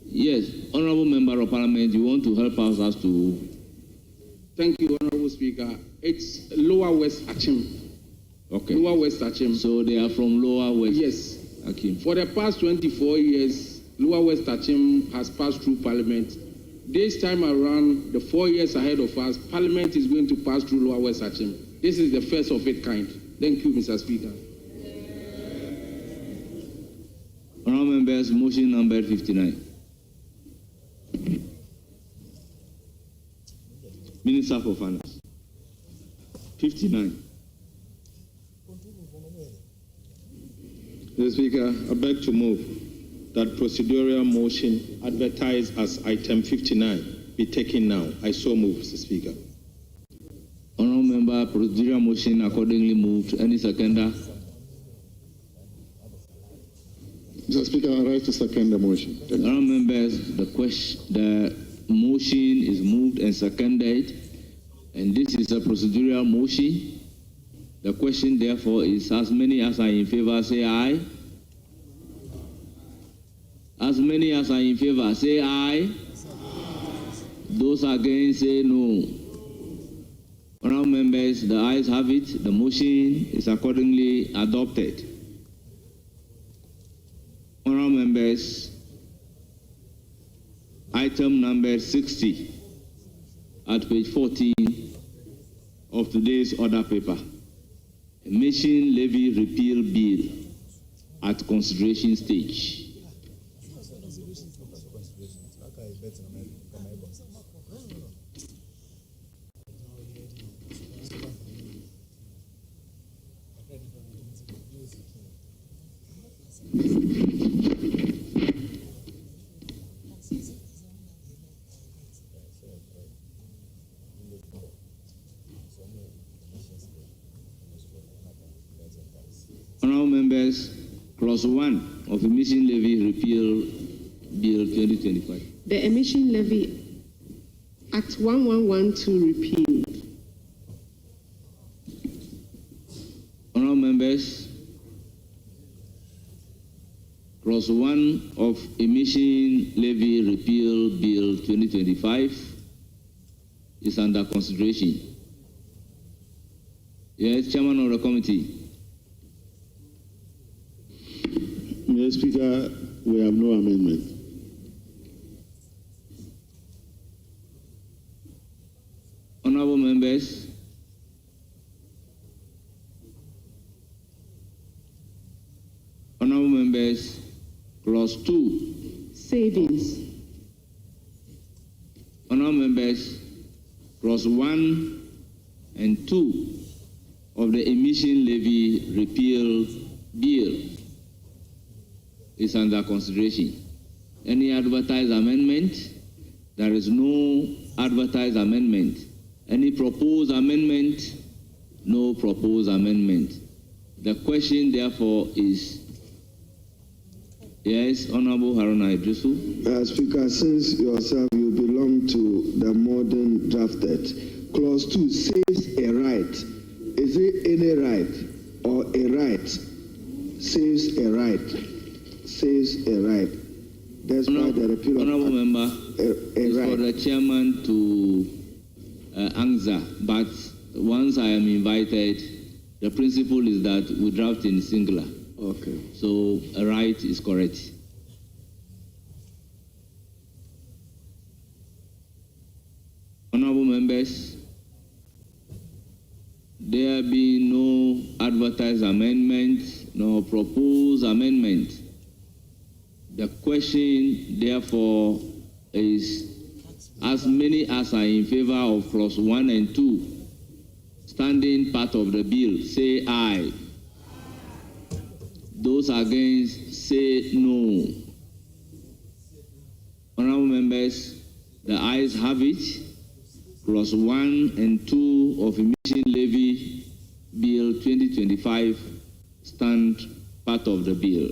Yes, Honorable Member of Parliament, you want to help us as to... Thank you, Honorable Speaker. It's Lower West Achim. Okay. Lower West Achim. So they are from Lower West? Yes. Achim. For the past 24 years, Lower West Achim has passed through Parliament. This time around, the 4 years ahead of us, Parliament is going to pass through Lower West Achim. This is the first of its kind. Thank you, Mr. Speaker. Honourable members, motion number 59. Minister for Finance. 59. Mr. Speaker, I beg to move that procedural motion advertised as item 59 be taken now. I so move, Mr. Speaker. Honourable member, procedural motion accordingly moved. Any seconder? Mr. Speaker, I rise to second the motion. Honourable members, the motion is moved and seconded, and this is a procedural motion. The question, therefore, is as many as are in favor say aye. As many as are in favor say aye. Those against say no. Honourable members, the ayes have it. The motion is accordingly adopted. Honourable members, item number 60 at page 14 of today's order paper. Emission levy repeal bill at consideration stage. Honourable members, clause 1 of emission levy repeal bill 2025. The Emission Levy Act 1112 repealed. Honourable members, clause 1 of emission levy repeal bill 2025 is under consideration. Yes, Chairman of the committee. Mr. Speaker, we have no amendment. Honourable members, clause 2. Savings. Honourable members, clause 1 and 2 of the emission levy repeal bill is under consideration. Any advertised amendment? There is no advertised amendment. Any proposed amendment? No proposed amendment. The question, therefore, is yes, Honourable Haruna Idrisu. Speaker, since yourself you belong to the modern drafted, clause 2 saves a right. Is it any right or a right? Saves a right. Saves a right. That's why the repeal of Honourable member, it's right. for the chairman to answer, but once I am invited, the principle is that we draft in singular. Okay. So a right is correct. Honourable members, there be no advertised amendment, no proposed amendment. The question, therefore, is as many as are in favor of clause 1 and 2, standing part of the bill, say aye. Those against, say no. Honourable members, the ayes have it. Clause 1 and 2 of emission levy bill 2025 stand part of the bill.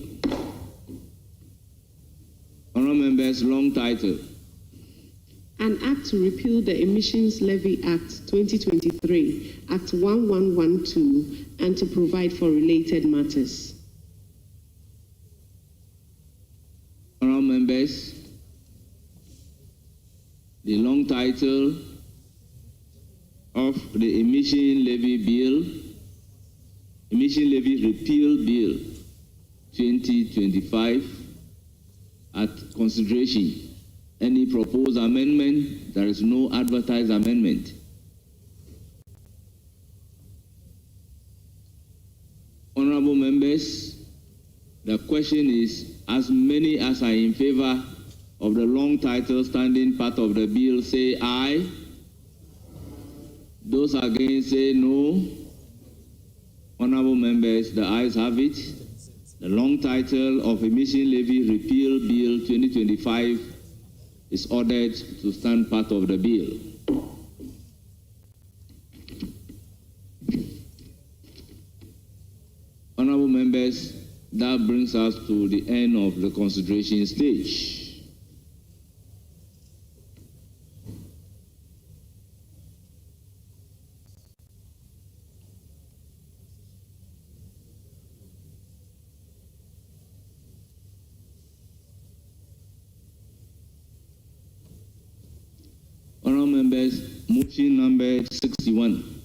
Honourable members, long title. An Act to repeal the Emissions Levy Act 2023, Act 1112, and to provide for related matters. Honourable members, the long title of the Emission Levy Repeal Bill 2025 at consideration. Any proposed amendment? There is no advertised amendment. Honourable members, the question is, as many as are in favor of the long title standing part of the bill, say aye. Those against, say no. Honourable members, the ayes have it. The long title of Emission Levy Repeal Bill 2025 is ordered to stand part of the bill. that brings us to the end of the consideration stage. Honourable members, motion number 61.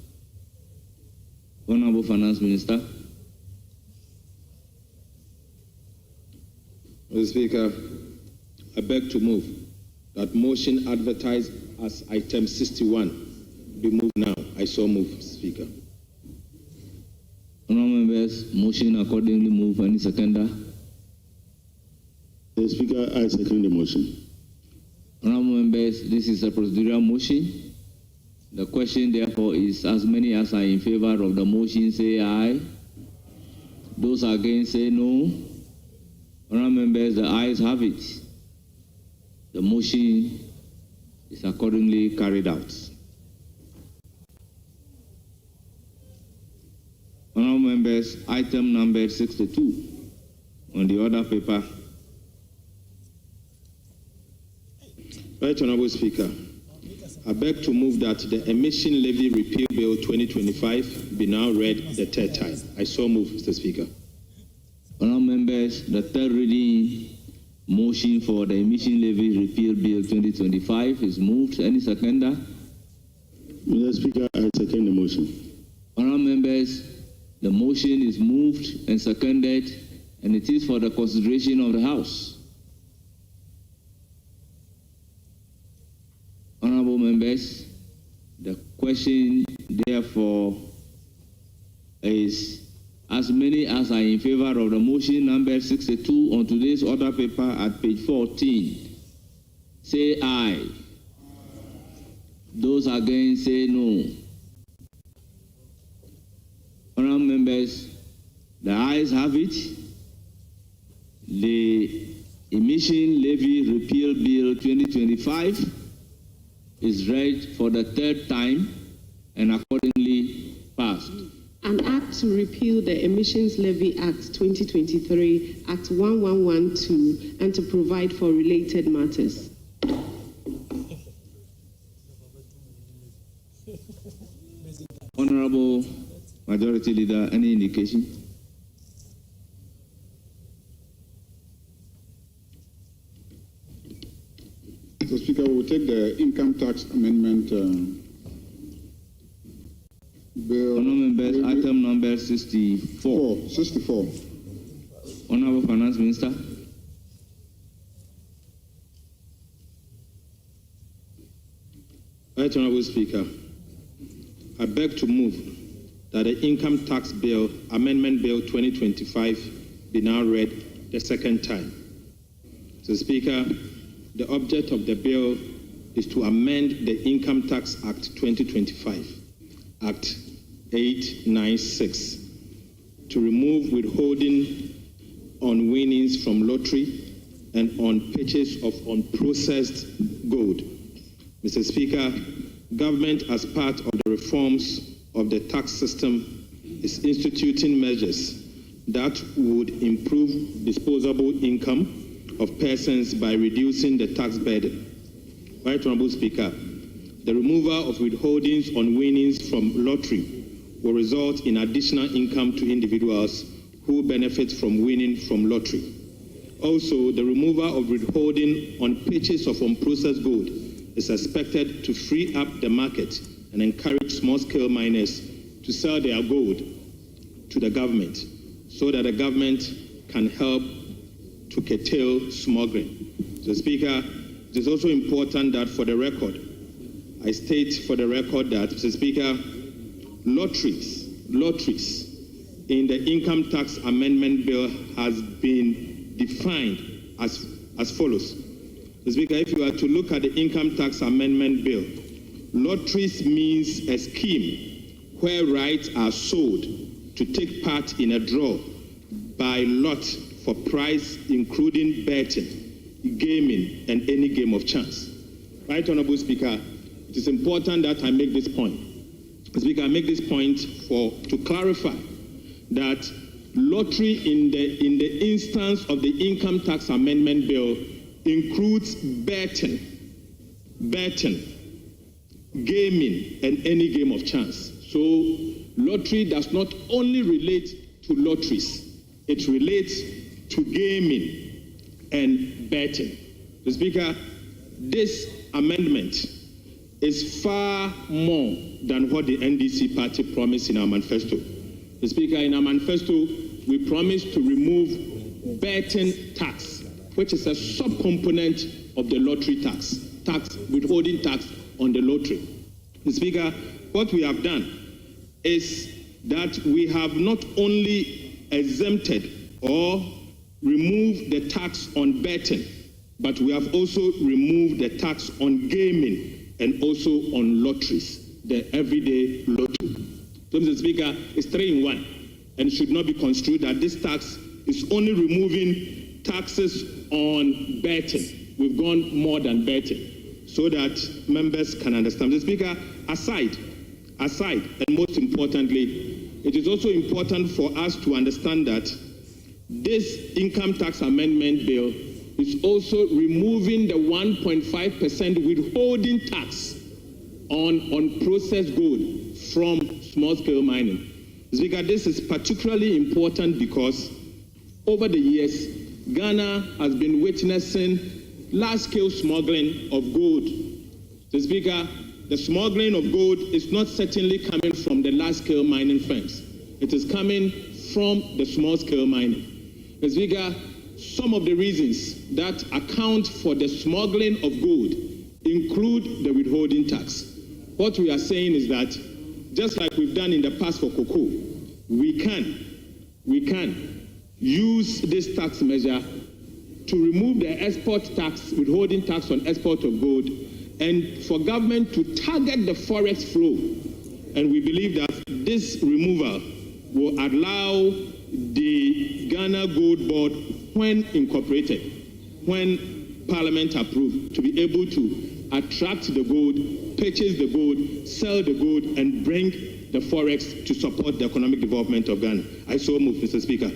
Honourable Finance Minister. Mr. Speaker, I beg to move that motion advertised as item 61 be moved now. I so move, Mr. Speaker. Honourable members, motion accordingly moved. Any seconder? Mr. Speaker, I second the motion. Honourable members, this is a procedural motion. The question, therefore, is as many as are in favour of the motion say aye. Those against say no. Honourable members, the ayes have it. The motion is accordingly carried out. Honourable members, item number 62 on the order paper. Right, Honourable Speaker, I beg to move that the Emission Levy Repeal Bill 2025 be now read the third time. I so move, Mr. Speaker. Honourable members, the third reading motion for the Emission Levy Repeal Bill 2025 is moved. Any seconder? Mr. Speaker, I second the motion. Honourable members, the motion is moved and seconded, and it is for the consideration of the House. Honourable members, the question therefore is as many as are in favour of the motion number 62 on today's order paper at page 14, say aye. Those against say no. Honourable members, the ayes have it. The Emission Levy Repeal Bill 2025 is read for the third time and accordingly passed. An act to repeal the Emissions Levy Act 2023, Act 1112, and to provide for related matters. Honourable Majority Leader, any indication? Mr. Speaker, we will take the income tax amendment bill. Honourable members, item number 64. 64. Honourable Finance Minister. Right, Honourable Speaker, I beg to move that the Income Tax Bill, Amendment Bill 2025, be now read the second time. Mr. Speaker, the object of the bill is to amend the Income Tax Act 2025, Act 896, to remove withholding on winnings from lottery and on purchase of unprocessed gold. Mr. Speaker, government, as part of the reforms of the tax system, is instituting measures that would improve disposable income of persons by reducing the tax burden. Right, Honourable Speaker, the removal of withholdings on winnings from lottery will result in additional income to individuals who benefit from winning from lottery. Also, the removal of withholding on purchase of unprocessed gold is expected to free up the market and encourage small-scale miners to sell their gold to the government so that the government can help to curtail smuggling. So, Speaker, it is also important that for the record, I state for the record that, Mr. Speaker, lotteries in the Income Tax Amendment Bill has been defined as follows. Mr. Speaker, if you are to look at the Income Tax Amendment Bill, lotteries means a scheme where rights are sold to take part in a draw by lot for prize including betting, gaming, and any game of chance. Right, Honourable Speaker, it is important that I make this point. Speaker, I make this point to clarify that lottery in the instance of the income tax amendment bill includes betting, gaming, and any game of chance. So lottery does not only relate to lotteries, it relates to gaming and betting. The Speaker, this amendment is far more than what the NDC party promised in our manifesto. The Speaker, in our manifesto, we promised to remove betting tax, which is a sub-component of the lottery tax, withholding tax on the lottery. The Speaker, what we have done is that we have not only exempted or removed the tax on betting, but we have also removed the tax on gaming and also on lotteries, the everyday lottery. So, Mr. Speaker, it's 3 in 1 and should not be construed that this tax is only removing taxes on betting. We've gone more than betting so that members can understand. Mr. Speaker, aside, and most importantly, it is also important for us to understand that this income tax amendment bill is also removing the 1.5% withholding tax on processed gold from small-scale mining. Speaker, this is particularly important because over the years, Ghana has been witnessing large-scale smuggling of gold. Speaker, the smuggling of gold is not certainly coming from the large-scale mining firms. It is coming from the small-scale mining. Speaker, some of the reasons that account for the smuggling of gold include the withholding tax. What we are saying is that, just like we've done in the past for cocoa, we can use this tax measure to remove the export tax, withholding tax on export of gold, and for government to target the forex flow. And we believe that this removal will allow the Ghana Gold Board, when incorporated, when Parliament approved, to be able to attract the gold, purchase the gold, sell the gold, and bring the forex to support the economic development of Ghana. I so move, Mr. Speaker.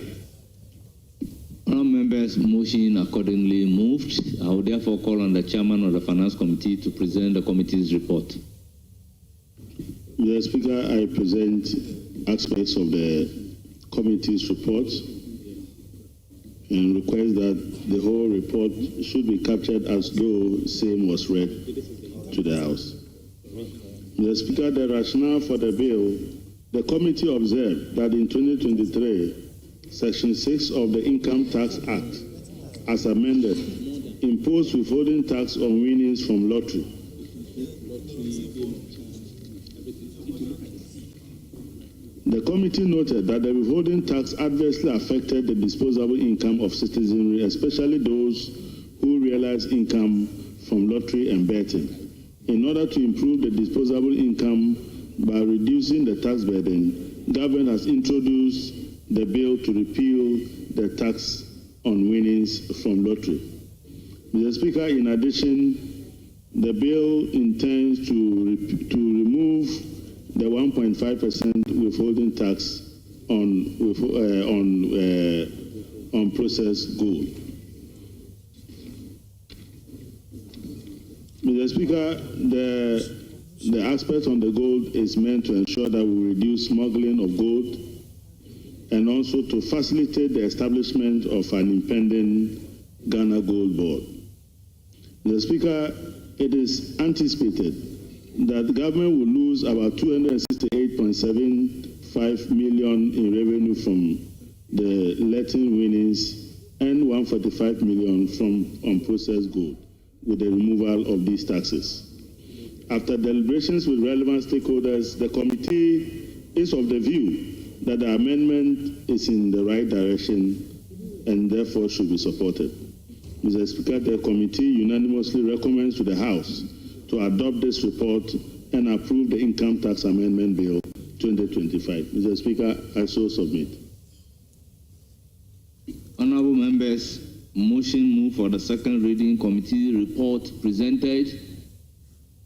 Honourable members, motion accordingly moved. I will therefore call on the chairman of the Finance Committee to present the committee's report. Mr. Speaker, I present aspects of the committee's report and request that the whole report should be captured as though same was read to the House. Mr. Speaker, the rationale for the bill, the committee observed that in 2023, Section 6 of the Income Tax Act, as amended, imposed withholding tax on winnings from lottery. The committee noted that the withholding tax adversely affected the disposable income of citizenry, especially those who realize income from lottery and betting. In order to improve the disposable income by reducing the tax burden, government has introduced the bill to repeal the tax on winnings from lottery. Mr. Speaker, in addition, the bill intends to remove the 1.5% withholding tax on processed gold. Mr. Speaker, the aspect on the gold is meant to ensure that we reduce smuggling of gold and also to facilitate the establishment of an impending Ghana Gold Board. Mr. Speaker, it is anticipated that the government will lose about 268.75 million in revenue from the letting winnings and 145 million from unprocessed gold with the removal of these taxes. After deliberations with relevant stakeholders, the committee is of the view that the amendment is in the right direction and therefore should be supported. Mr. Speaker, the committee unanimously recommends to the House to adopt this report and approve the Income Tax Amendment Bill 2025. Mr. Speaker, I so submit. Honourable members, motion move for the second reading committee report presented.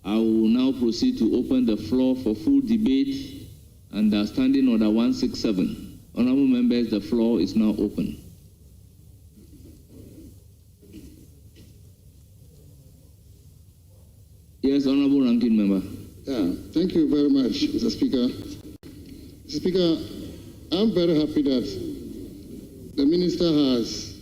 I will now proceed to open the floor for full debate under Standing Order 167 Honorable members, the floor is now open. Yes, Honorable Ranking Member. Yeah, thank you very much, Mr. Speaker. Mr. Speaker, I'm very happy that the Minister has